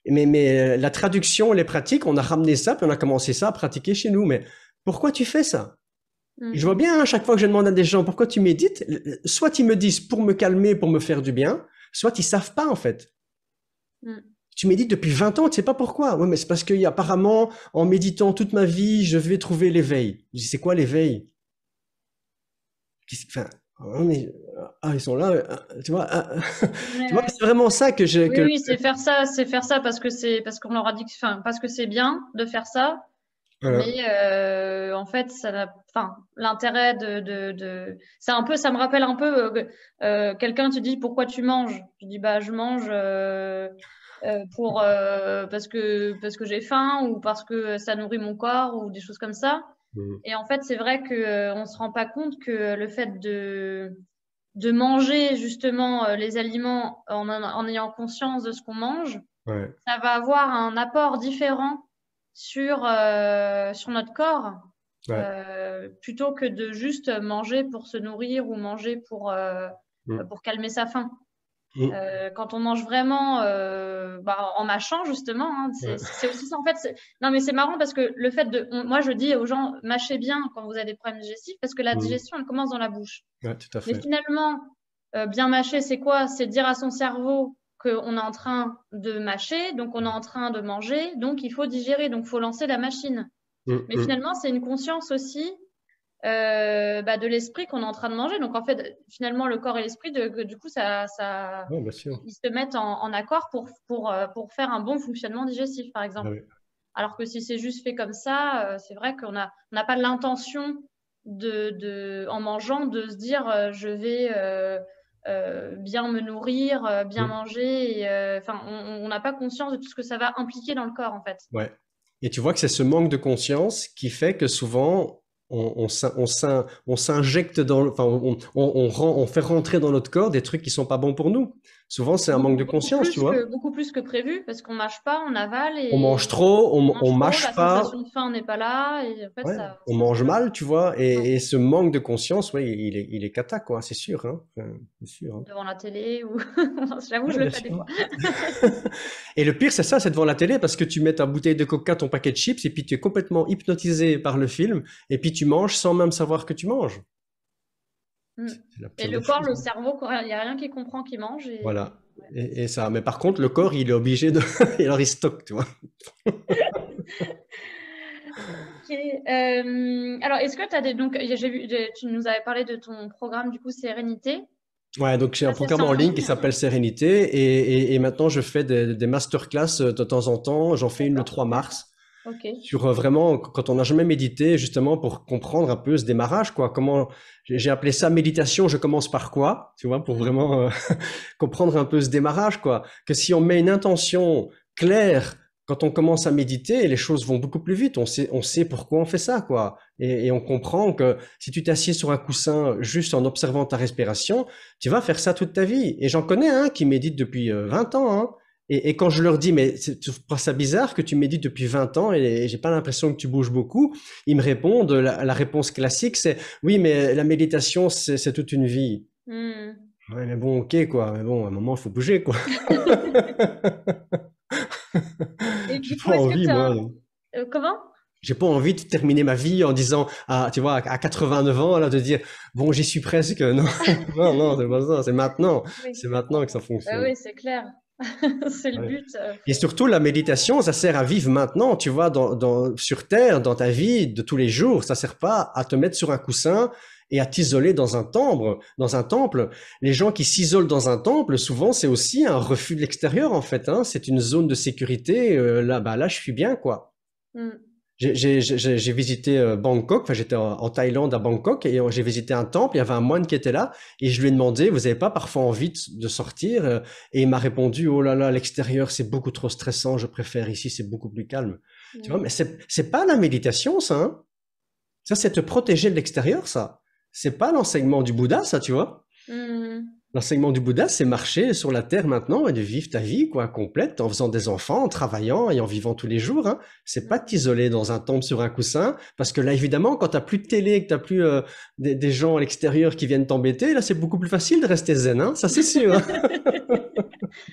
Mais la traduction, les pratiques, on a ramené ça, puis on a commencé ça à pratiquer chez nous. Mais pourquoi tu fais ça? Et je vois Mm. bien, hein, chaque fois que je demande à des gens pourquoi tu médites, soit ils me disent pour me calmer, pour me faire du bien, soit ils savent pas, en fait. Mm. Tu médites depuis 20 ans, tu sais pas pourquoi. Ouais, mais c'est parce qu'apparemment, en méditant toute ma vie, je vais trouver l'éveil. Je dis, c'est quoi l'éveil? Enfin, ils sont là, tu vois. Ouais, Tu vois, ouais. c'est vraiment ça que j'ai, Oui, oui, c'est faire ça parce qu'on leur a dit enfin, parce que c'est bien de faire ça. euh, Mais en fait, enfin, l'intérêt c'est un peu, ça me rappelle un peu quelqu'un te dit pourquoi tu manges. Je dis bah je mange pour parce que j'ai faim ou parce que ça nourrit mon corps ou des choses comme ça. mm, Et en fait, c'est vrai que on se rend pas compte que le fait de manger justement les aliments en ayant conscience de ce qu'on mange, ouais, ça va avoir un apport différent sur notre corps, ouais, plutôt que de juste manger pour se nourrir ou manger mm, pour calmer sa faim. mm, Quand on mange vraiment bah, en mâchant, justement, hein, ouais, c'est aussi ça. En fait, non, mais c'est marrant parce que le fait moi, je dis aux gens, mâchez bien quand vous avez des problèmes digestifs parce que la mm, digestion, elle commence dans la bouche. ouais, tout à Mais fait. finalement, bien mâcher, c'est quoi? C'est dire à son cerveau qu'on est en train de mâcher, donc on est en train de manger, donc il faut digérer, donc il faut lancer la machine. Mm, Mais mm. finalement, c'est une conscience aussi bah, de l'esprit qu'on est en train de manger. Donc en fait, finalement, le corps et l'esprit, du coup, Ouais, bien sûr. ils se mettent en accord pour faire un bon fonctionnement digestif, par Ah exemple. oui. Alors que si c'est juste fait comme ça, c'est vrai on n'a pas l'intention en mangeant de se dire je vais bien me nourrir, bien Mm, manger. Enfin, on n'a pas conscience de tout ce que ça va impliquer dans le corps en fait. ouais. Et tu vois que c'est ce manque de conscience qui fait que souvent, on s'injecte enfin, on fait rentrer dans notre corps des trucs qui sont pas bons pour nous. Souvent, c'est un manque de conscience, tu vois. Beaucoup plus que prévu, parce qu'on mâche pas, on avale On mange et trop, on on mange trop, la mâche pas. sensation de faim n'est pas là, et en fait, Ouais, on ça mange fait mal. mal, tu vois, Ouais. et ce manque de conscience, ouais, il est cata, quoi, c'est sûr, hein, c'est sûr, hein. Devant la télé, ou j'avoue, je Ouais, le bien fais des sûr. fois. Et le pire, c'est ça, c'est devant la télé, parce que tu mets ta bouteille de coca, ton paquet de chips, et puis tu es complètement hypnotisé par le film, et puis tu manges sans même savoir que tu manges. Mm. C'est la Et pire le des corps, choses, le hein. cerveau, il n'y a rien qui comprend qu'il mange. Et... Voilà. Et ça. Mais par contre, le corps, il est obligé de. Et alors, il stocke, tu vois. Ok. Alors, est-ce que tu as des... Donc, tu nous avais parlé de ton programme, du coup, Sérénité. Ouais, donc j'ai un Ça, c'est programme en en ligne qui ligne. s'appelle Sérénité et maintenant je fais des masterclass de temps en temps. J'en fais une le D'accord, 3 super. mars Ok. sur vraiment quand on n'a jamais médité, justement pour comprendre un peu ce démarrage, quoi. Comment j'ai appelé ça méditation, je commence par quoi, tu vois, pour vraiment comprendre un peu ce démarrage, quoi. Que si on met une intention claire quand on commence à méditer, les choses vont beaucoup plus vite. On sait pourquoi on fait ça, quoi. Et on comprend que si tu t'assieds sur un coussin juste en observant ta respiration, tu vas faire ça toute ta vie. Et j'en connais un qui médite depuis 20 ans, hein. Et quand je leur dis, mais tu trouves ça bizarre que tu médites depuis 20 ans et j'ai pas l'impression que tu bouges beaucoup, ils me répondent, la réponse classique, c'est oui, mais la méditation, c'est toute une vie. Hmm. Ouais, mais bon, ok, quoi. Mais bon, à un moment, il faut bouger, quoi. Et J'ai du coup, pas est-ce que envie, tu as... moi. comment? J'ai pas envie de terminer ma vie en disant, ah, tu vois, à 89 ans, là, de dire, bon, j'y suis presque. Non, non, non, c'est pas ça. C'est maintenant. Oui. C'est maintenant que ça Bah fonctionne. oui, c'est clair. C'est le Ouais. but. Et surtout, la méditation, ça sert à vivre maintenant, tu vois, sur Terre, dans ta vie de tous les jours. Ça sert pas à te mettre sur un coussin et à t'isoler dans un temple. Dans un temple, les gens qui s'isolent dans un temple, souvent, c'est aussi un refus de l'extérieur, en fait, hein. C'est une zone de sécurité. Là, bah, là, je suis bien, quoi. Hmm. J'ai visité Bangkok, enfin j'étais en Thaïlande à Bangkok et j'ai visité un temple, il y avait un moine qui était là et je lui ai demandé, vous avez pas parfois envie de sortir? Et il m'a répondu, oh là là, l'extérieur c'est beaucoup trop stressant, je préfère ici, c'est beaucoup plus calme. Tu vois, Hmm. mais c'est pas la méditation ça, hein. Ça c'est te protéger de l'extérieur ça. C'est pas l'enseignement du Bouddha ça, tu vois. Hmm. L'enseignement du Bouddha, c'est marcher sur la terre maintenant et de vivre ta vie, quoi, complète, en faisant des enfants, en travaillant et en vivant tous les jours, hein. C'est pas de Hmm. t'isoler dans un temple sur un coussin, parce que là, évidemment, quand t'as plus de télé, que t'as plus des gens à l'extérieur qui viennent t'embêter, là, c'est beaucoup plus facile de rester zen, hein. Ça, c'est sûr, hein.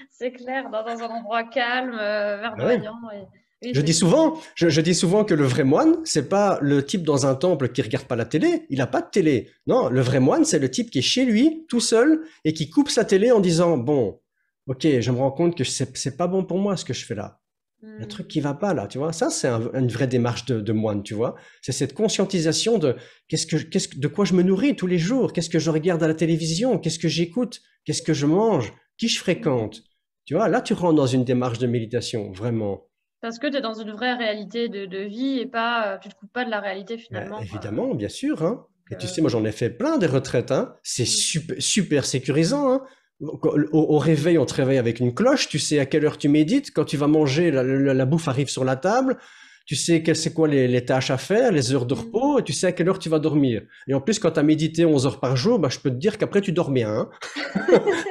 C'est clair, dans un endroit calme, Ah ouais. verdoyant. Oui, c'est sûr. Je dis souvent que le vrai moine, c'est pas le type dans un temple qui regarde pas la télé. Il a pas de télé. Non, le vrai moine, c'est le type qui est chez lui, tout seul, et qui coupe sa télé en disant, bon, ok, je me rends compte que c'est pas bon pour moi ce que je fais là. Il y a un truc Hmm. qui va pas là, tu vois. Ça, c'est une vraie démarche de moine, tu vois. C'est cette conscientisation de de quoi je me nourris tous les jours, qu'est-ce que je regarde à la télévision, qu'est-ce que j'écoute, qu'est-ce que je mange, qui je Hmm. fréquente. Tu vois, là, tu rentres dans une démarche de méditation, vraiment. Parce que tu es dans une vraie réalité de vie et pas, tu te coupes pas de la réalité Bah, finalement. évidemment, bien sûr, hein. Et tu sais, Donc, moi j'en ai fait plein des retraites, hein. C'est hmm. super, super sécurisant, hein. Au réveil, on te réveille avec une cloche, tu sais à quelle heure tu médites, quand tu vas manger, la bouffe arrive sur la table, tu sais c'est quoi les tâches à faire, les heures de Hmm. repos, et tu sais à quelle heure tu vas dormir. Et en plus, quand tu as médité 11 heures par jour, bah, je peux te dire qu'après tu dors bien, hein.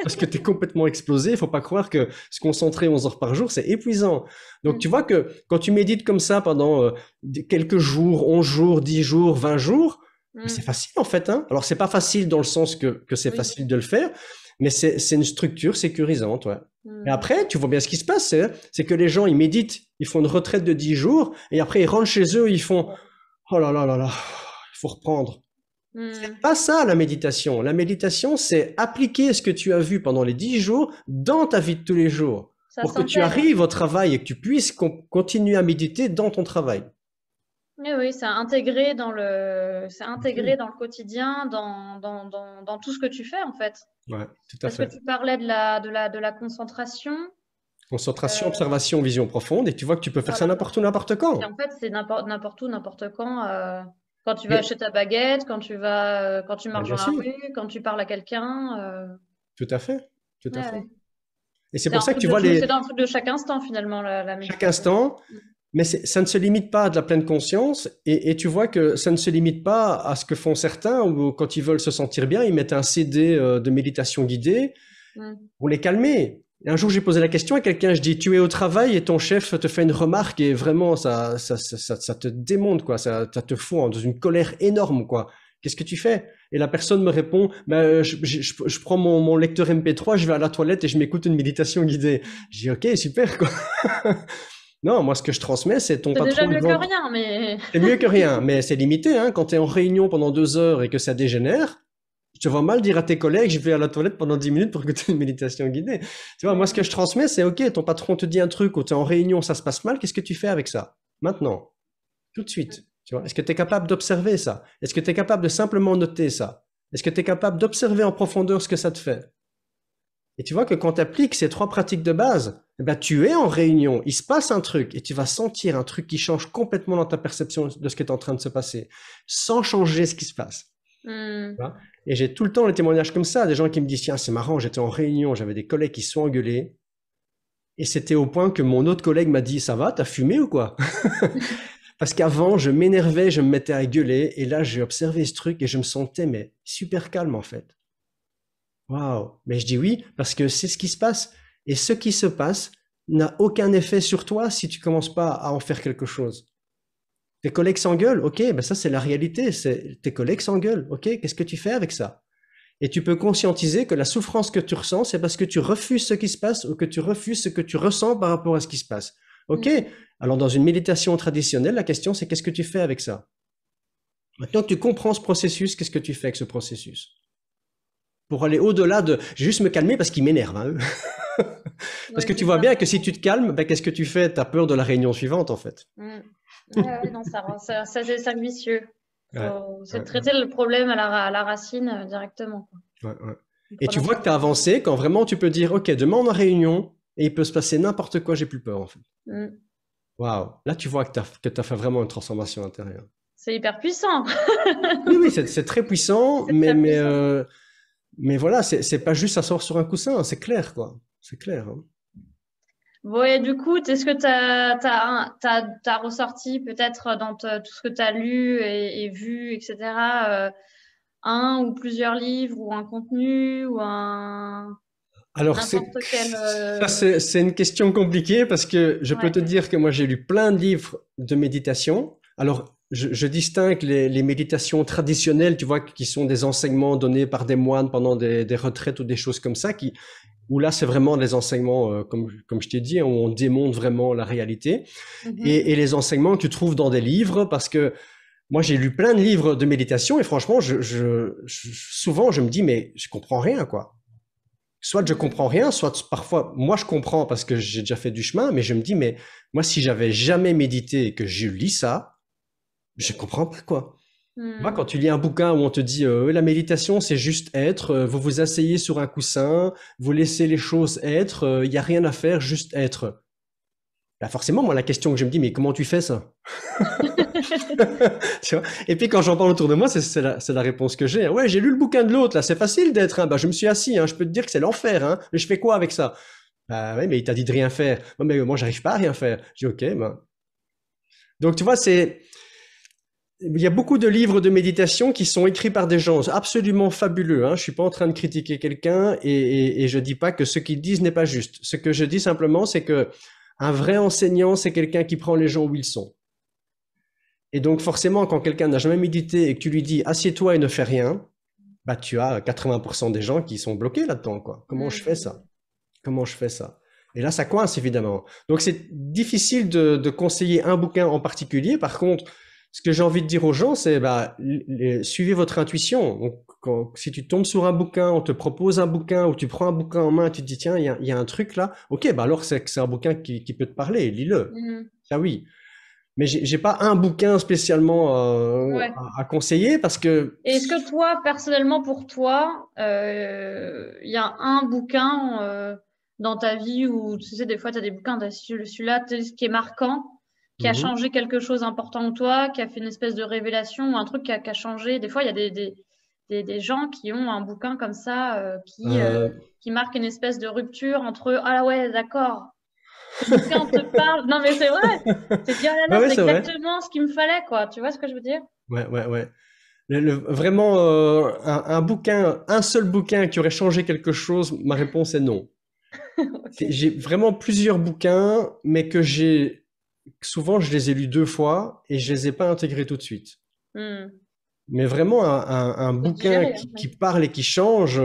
Parce que tu es complètement explosé. Il faut pas croire que se concentrer 11 heures par jour, c'est épuisant. Donc, tu vois Hmm. que quand tu médites comme ça pendant quelques jours, 11 jours, 10 jours, 20 jours, c'est Hmm. facile en fait, hein. Alors, c'est pas facile dans le sens que c'est Oui. facile de le faire, mais c'est une structure sécurisante, ouais. Et Hmm. après, tu vois bien ce qui se passe, c'est que les gens, ils méditent, ils font une retraite de 10 jours, et après, ils rentrent chez eux, ils font, oh là là là là, il faut reprendre. C'est Hmm. pas ça la méditation. La méditation, c'est appliquer ce que tu as vu pendant les 10 jours dans ta vie de tous les jours Ça pour que tu s'intègre. arrives au travail et que tu puisses continuer à méditer dans ton travail. Oui, oui, c'est intégré dans le quotidien, dans tout ce que tu fais en fait. Ouais, tout à Parce que fait. tu parlais de la concentration. Concentration, euh, observation, vision profonde, et tu vois que tu peux faire ça voilà. n'importe où, n'importe Et en quand. fait, c'est n'importe où, n'importe quand. Quand tu vas Et, acheter ta baguette, quand tu ben, marches bien dans la sûr, rue, quand tu parles à quelqu'un. tout à fait, tout à Ouais, fait. ouais. Et c'est pour ça que tu vois C'est un truc de chaque instant finalement, la chaque méditation. instant, Mais ça ne se limite pas à de la pleine conscience et tu vois que ça ne se limite pas à ce que font certains où quand ils veulent se sentir bien, ils mettent un CD de méditation guidée pour les calmer. Et un jour, j'ai posé la question à quelqu'un, je dis, tu es au travail et ton chef te fait une remarque et vraiment, ça te démonte, quoi. Ça te fout dans une colère énorme, quoi. Qu'est-ce que tu fais? Et la personne me répond, bah, je prends mon lecteur MP3, je vais à la toilette et je m'écoute une méditation guidée. Je dis, ok, super, quoi. Non, moi, ce que je transmets, c'est ton C'est déjà patron mieux que devant. rien, mais... C'est mieux que rien, mais c'est limité, hein. Quand tu es en réunion pendant 2 heures et que ça dégénère, je te vois mal dire à tes collègues, je vais à la toilette pendant 10 minutes pour écouter une méditation guidée. Tu vois, moi, ce que je transmets, c'est OK, ton patron te dit un truc ou tu es en réunion, ça se passe mal, qu'est-ce que tu fais avec ça? Maintenant, tout de suite. Tu vois, est-ce que tu es capable d'observer ça? Est-ce que tu es capable de simplement noter ça? Est-ce que tu es capable d'observer en profondeur ce que ça te fait? Et tu vois que quand tu appliques ces 3 pratiques de base, eh ben, tu es en réunion, il se passe un truc et tu vas sentir un truc qui change complètement dans ta perception de ce qui est en train de se passer, sans changer ce qui se passe. Et j'ai tout le temps les témoignages comme ça, des gens qui me disent, tiens, c'est marrant, j'étais en réunion, j'avais des collègues qui se sont engueulés, et c'était au point que mon autre collègue m'a dit, ça va, t'as fumé ou quoi? Parce qu'avant, je m'énervais, je me mettais à gueuler, et là, j'ai observé ce truc et je me sentais, mais super calme en fait. Waouh! Mais je dis oui, parce que c'est ce qui se passe. Et ce qui se passe n'a aucun effet sur toi si tu commences pas à en faire quelque chose. Tes collègues s'engueulent, ok, ben ça c'est la réalité, c'est tes collègues s'engueulent, ok, qu'est-ce que tu fais avec ça? Et tu peux conscientiser que la souffrance que tu ressens, c'est parce que tu refuses ce qui se passe ou que tu refuses ce que tu ressens par rapport à ce qui se passe. Ok, alors dans une méditation traditionnelle, la question c'est qu'est-ce que tu fais avec ça? Maintenant que tu comprends ce processus, qu'est-ce que tu fais avec ce processus? Pour aller au-delà de juste me calmer parce qu'il m'énerve, hein, eux. Parce Ouais, que tu c'est vois ça. bien que si tu te calmes, ben, qu'est-ce que tu fais? Tu as peur de la réunion suivante, en fait. Ouais, non, ça c'est cercle vicieux. Ouais, C'est ouais, traiter le problème à la racine directement, quoi. ouais, ouais. Il Et faut tu vois que tu as l'intervenir. avancé quand vraiment tu peux dire, OK, demain on a réunion et il peut se passer n'importe quoi, j'ai plus peur, en fait. Waouh. Là, tu vois que tu as fait vraiment une transformation intérieure. C'est hyper puissant. Oui, oui, c'est très puissant, C'est très puissant. mais voilà, c'est pas juste s'asseoir sur un coussin, hein, c'est clair, quoi. C'est clair, hein. Bon, et du coup, est-ce que t'as ressorti peut-être dans tout ce que tu as lu et vu, etc., un ou plusieurs livres ou un contenu ou un Alors, n'importe quel. ça, c'est une question compliquée parce que je peux Ouais. te dire que moi, j'ai lu plein de livres de méditation. Alors, je distingue les méditations traditionnelles, tu vois, qui sont des enseignements donnés par des moines pendant des retraites ou des choses comme ça, où là, c'est vraiment des enseignements, comme je t'ai dit, où on démontre vraiment la réalité. Et les enseignements que tu trouves dans des livres, parce que moi, j'ai lu plein de livres de méditation et franchement, souvent, je me dis, mais je comprends rien, quoi. Soit je comprends rien, soit parfois, moi je comprends parce que j'ai déjà fait du chemin, mais je me dis, mais moi si j'avais jamais médité et que je lis ça, je comprends pas quoi. Tu vois, quand tu lis un bouquin où on te dit la méditation c'est juste être, vous vous asseyez sur un coussin, vous laissez les choses être, il n'y a rien à faire, juste être. Là forcément, moi la question que je me dis, mais comment tu fais ça? Tu vois. Et puis quand j'en parle autour de moi, c'est la réponse que j'ai. Ouais, j'ai lu le bouquin de l'autre, là, c'est facile d'être. Hein. Bah, je me suis assis, hein. Je peux te dire que c'est l'enfer. Hein. Mais je fais quoi avec ça? Bah ouais, mais il t'a dit de rien faire. Ouais, mais moi, j'arrive pas à rien faire. Je dis ok, ben. Donc tu vois, il y a beaucoup de livres de méditation qui sont écrits par des gens absolument fabuleux. Hein. Je suis pas en train de critiquer quelqu'un et je dis pas que ce qu'ils disent n'est pas juste. Ce que je dis simplement, c'est que un vrai enseignant, c'est quelqu'un qui prend les gens où ils sont. Et donc forcément, quand quelqu'un n'a jamais médité et que tu lui dis assieds-toi et ne fais rien, bah tu as 80% des gens qui sont bloqués là-dedans, quoi. Comment je fais ça? Comment je fais ça? Et là, ça coince évidemment. Donc c'est difficile de conseiller un bouquin en particulier. Par contre, ce que j'ai envie de dire aux gens, c'est bah, suivez votre intuition. Donc, si tu tombes sur un bouquin, on te propose un bouquin, ou tu prends un bouquin en main, tu te dis tiens, il y a un truc là. Ok, bah alors c'est un bouquin qui peut te parler, lis-le. Ça oui. Mais j'ai pas un bouquin spécialement Ouais. à conseiller parce que Et est-ce que toi, personnellement, pour toi, il y a un bouquin dans ta vie où, tu sais, des fois, tu as des bouquins, celui-là, ce qui est marquant, qui a Mhm. changé quelque chose d'important en toi, qui a fait une espèce de révélation ou un truc qui a changé. Des fois, il y a des gens qui ont un bouquin comme ça Euh, qui marque une espèce de rupture entre eux. Ah ouais, d'accord. Ce bouquin te parle. Non, mais c'est vrai. C'est dire, là, Ouais, là, ouais, c'est c'est vrai. exactement ce qu'il me fallait, quoi. Tu vois ce que je veux dire? Ouais, ouais, ouais. Vraiment, un bouquin, un seul bouquin qui aurait changé quelque chose, ma réponse est non. Ok. J'ai vraiment plusieurs bouquins, mais souvent je les ai lus 2 fois et je les ai pas intégrés tout de suite. Hmm. Mais vraiment un Faut bouquin digérer, hein, qui oui. parle et qui change.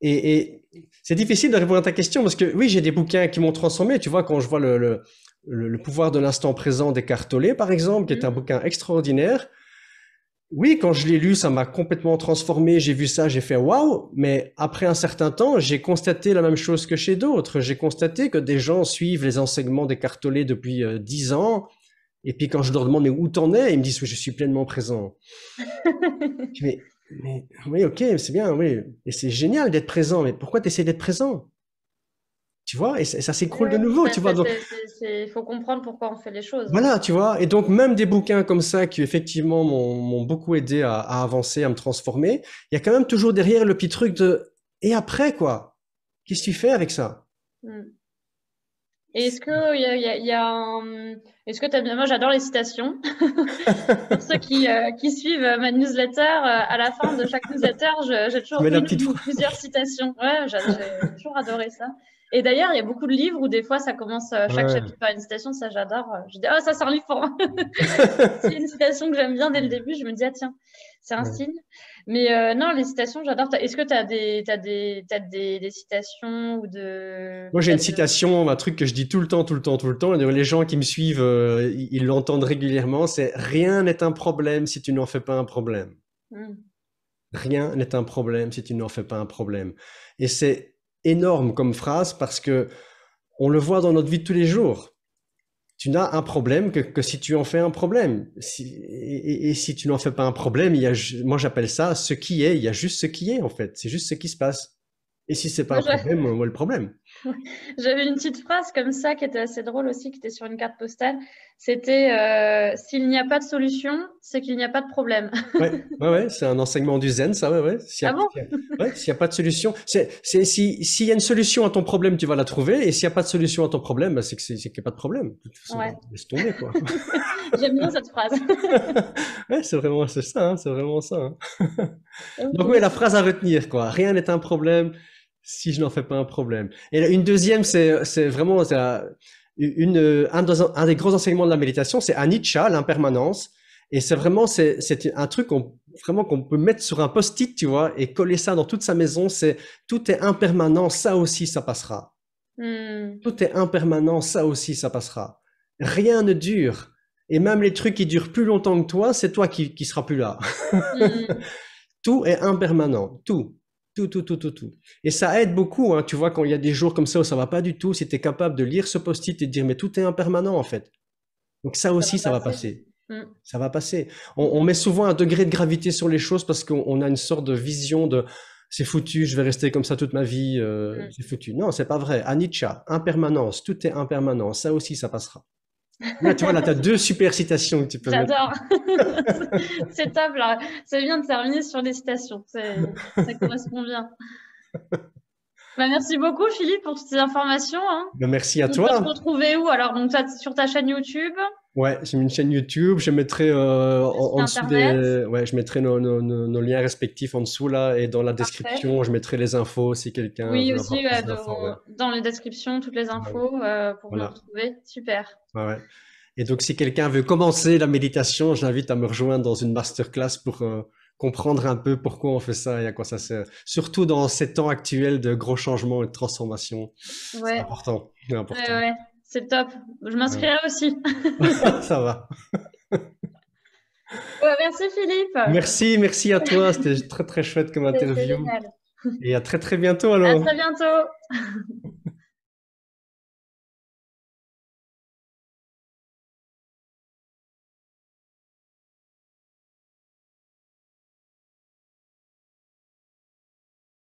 Et c'est difficile de répondre à ta question parce que oui, j'ai des bouquins qui m'ont transformé. Tu vois, quand je vois le pouvoir de l'instant présent d'Eckhart Tolle, par exemple, qui est un Hmm. bouquin extraordinaire. Oui, quand je l'ai lu, ça m'a complètement transformé. J'ai vu ça, j'ai fait waouh. Mais après un certain temps, j'ai constaté la même chose que chez d'autres. J'ai constaté que des gens suivent les enseignements d'Eckhart Tolle depuis 10 ans. Et puis quand je leur demande mais où t'en es, ils me disent oui, je suis pleinement présent. Je dis, mais oui, ok, c'est bien, oui. Et c'est génial d'être présent. Mais pourquoi tu essaies d'être présent? Tu vois, et ça Oui, s'écroule de oui. nouveau, tu vois. Donc, Il faut comprendre pourquoi on fait les choses, hein. voilà, tu vois. Et donc, même des bouquins comme ça qui, effectivement, m'ont beaucoup aidé à avancer, à me transformer, il y a quand même toujours derrière le petit truc de et après, quoi? Qu'est-ce que tu fais avec ça? Hmm. Et est-ce que il y a est-ce que t'as bien, moi j'adore les citations. Pour ceux qui suivent ma newsletter, à la fin de chaque newsletter, j'ai Tu toujours mets la une petite ou phrase. plusieurs citations. Ouais, j'ai toujours adoré ça. Et d'ailleurs, il y a beaucoup de livres où des fois ça commence chaque Ouais. chapitre par une citation, ça j'adore. Je dis, oh, ça c'est un livre pour moi. S'il y a une citation que j'aime bien dès le début, je me dis, ah tiens, c'est un Ouais. signe. Mais non, les citations, j'adore. Est-ce que tu as des citations ou de Moi, j'ai une peut-être de... citation, un truc que je dis tout le temps, tout le temps, tout le temps. Et les gens qui me suivent, ils l'entendent régulièrement. C'est rien n'est un problème si tu n'en fais pas un problème. Hmm. Rien n'est un problème si tu n'en fais pas un problème. Et c'est énorme comme phrase parce que on le voit dans notre vie de tous les jours. Tu n'as un problème que si tu en fais un problème. Et si tu n'en fais pas un problème, moi j'appelle ça ce qui est. Il y a juste ce qui est en fait. C'est juste ce qui se passe. Et si c'est pas Moi, un problème, où est le problème? j'avais une petite phrase comme ça qui était assez drôle aussi, qui était sur une carte postale. C'était s'il n'y a pas de solution, c'est qu'il n'y a pas de problème. Ouais, ouais, ouais, c'est un enseignement du zen, ça, ouais, ouais. Ah bon? Ouais, s'il y a pas de solution, s'il y a une solution à ton problème, tu vas la trouver, et s'il y a pas de solution à ton problème, bah, c'est qu'il n'y a pas de problème. De toute façon, Ouais, laisse tomber, quoi. j'aime bien cette phrase. Ouais, c'est ça, hein, c'est vraiment ça, hein. Donc, oui, Ok, la phrase à retenir, quoi. Rien n'est un problème si je n'en fais pas un problème. Et une deuxième, c'est vraiment, un des gros enseignements de la méditation, c'est anicca, l'impermanence. Et c'est vraiment, c'est un truc vraiment qu'on peut mettre sur un post-it, tu vois, et coller ça dans toute sa maison. C'est tout est impermanent, ça aussi, ça passera. hmm. Tout est impermanent, ça aussi, ça passera. Rien ne dure. Et même les trucs qui durent plus longtemps que toi, c'est toi qui sera plus là. Hmm. Tout est impermanent. Tout. Tout, tout, tout, tout, tout. Et ça aide beaucoup, hein. Tu vois, quand il y a des jours comme ça où ça va pas du tout, si tu es capable de lire ce post-it et de dire, mais tout est impermanent, en fait. Donc ça Ça va aussi, ça va passer. passer. Hmm. Ça va passer. On met souvent un degré de gravité sur les choses parce qu'on a une sorte de vision de c'est foutu, je vais rester comme ça toute ma vie, Hmm. c'est foutu. Non, c'est pas vrai. Anicca, impermanence, tout est impermanent. Ça aussi, ça passera. Là, tu vois, là, tu as deux super citations que tu peux mettre. J'adore. C'est top, là. C'est bien de terminer sur des citations. Ça correspond bien. Bah, merci beaucoup, Philippe, pour toutes ces informations, hein. Ben, merci à On peut te toi. retrouver où? Alors, donc, sur ta chaîne YouTube, Ouais, j'ai mis une chaîne YouTube, je mettrai le site en dessous internet. ouais, je mettrai nos liens respectifs en dessous là et dans la Parfait. description, je mettrai les infos si quelqu'un Oui, veut aussi, avoir plus ouais, d'infos. Ouais, dans les descriptions, toutes les ouais, infos pour me voilà. retrouver. Super. Ouais, ouais. Et donc, si quelqu'un veut commencer la méditation, je l'invite à me rejoindre dans une masterclass pour comprendre un peu pourquoi on fait ça et à quoi ça sert. Surtout dans ces temps actuels de gros changements et de transformations, c'est Ouais, important, c'est ouais, important. ouais. C'est top. Je Ouais. m'inscrirai aussi. Ça va. Ouais, merci, Philippe. Merci, merci à toi. C'était très très chouette comme C'était interview. génial. Et à très très bientôt À alors. très bientôt.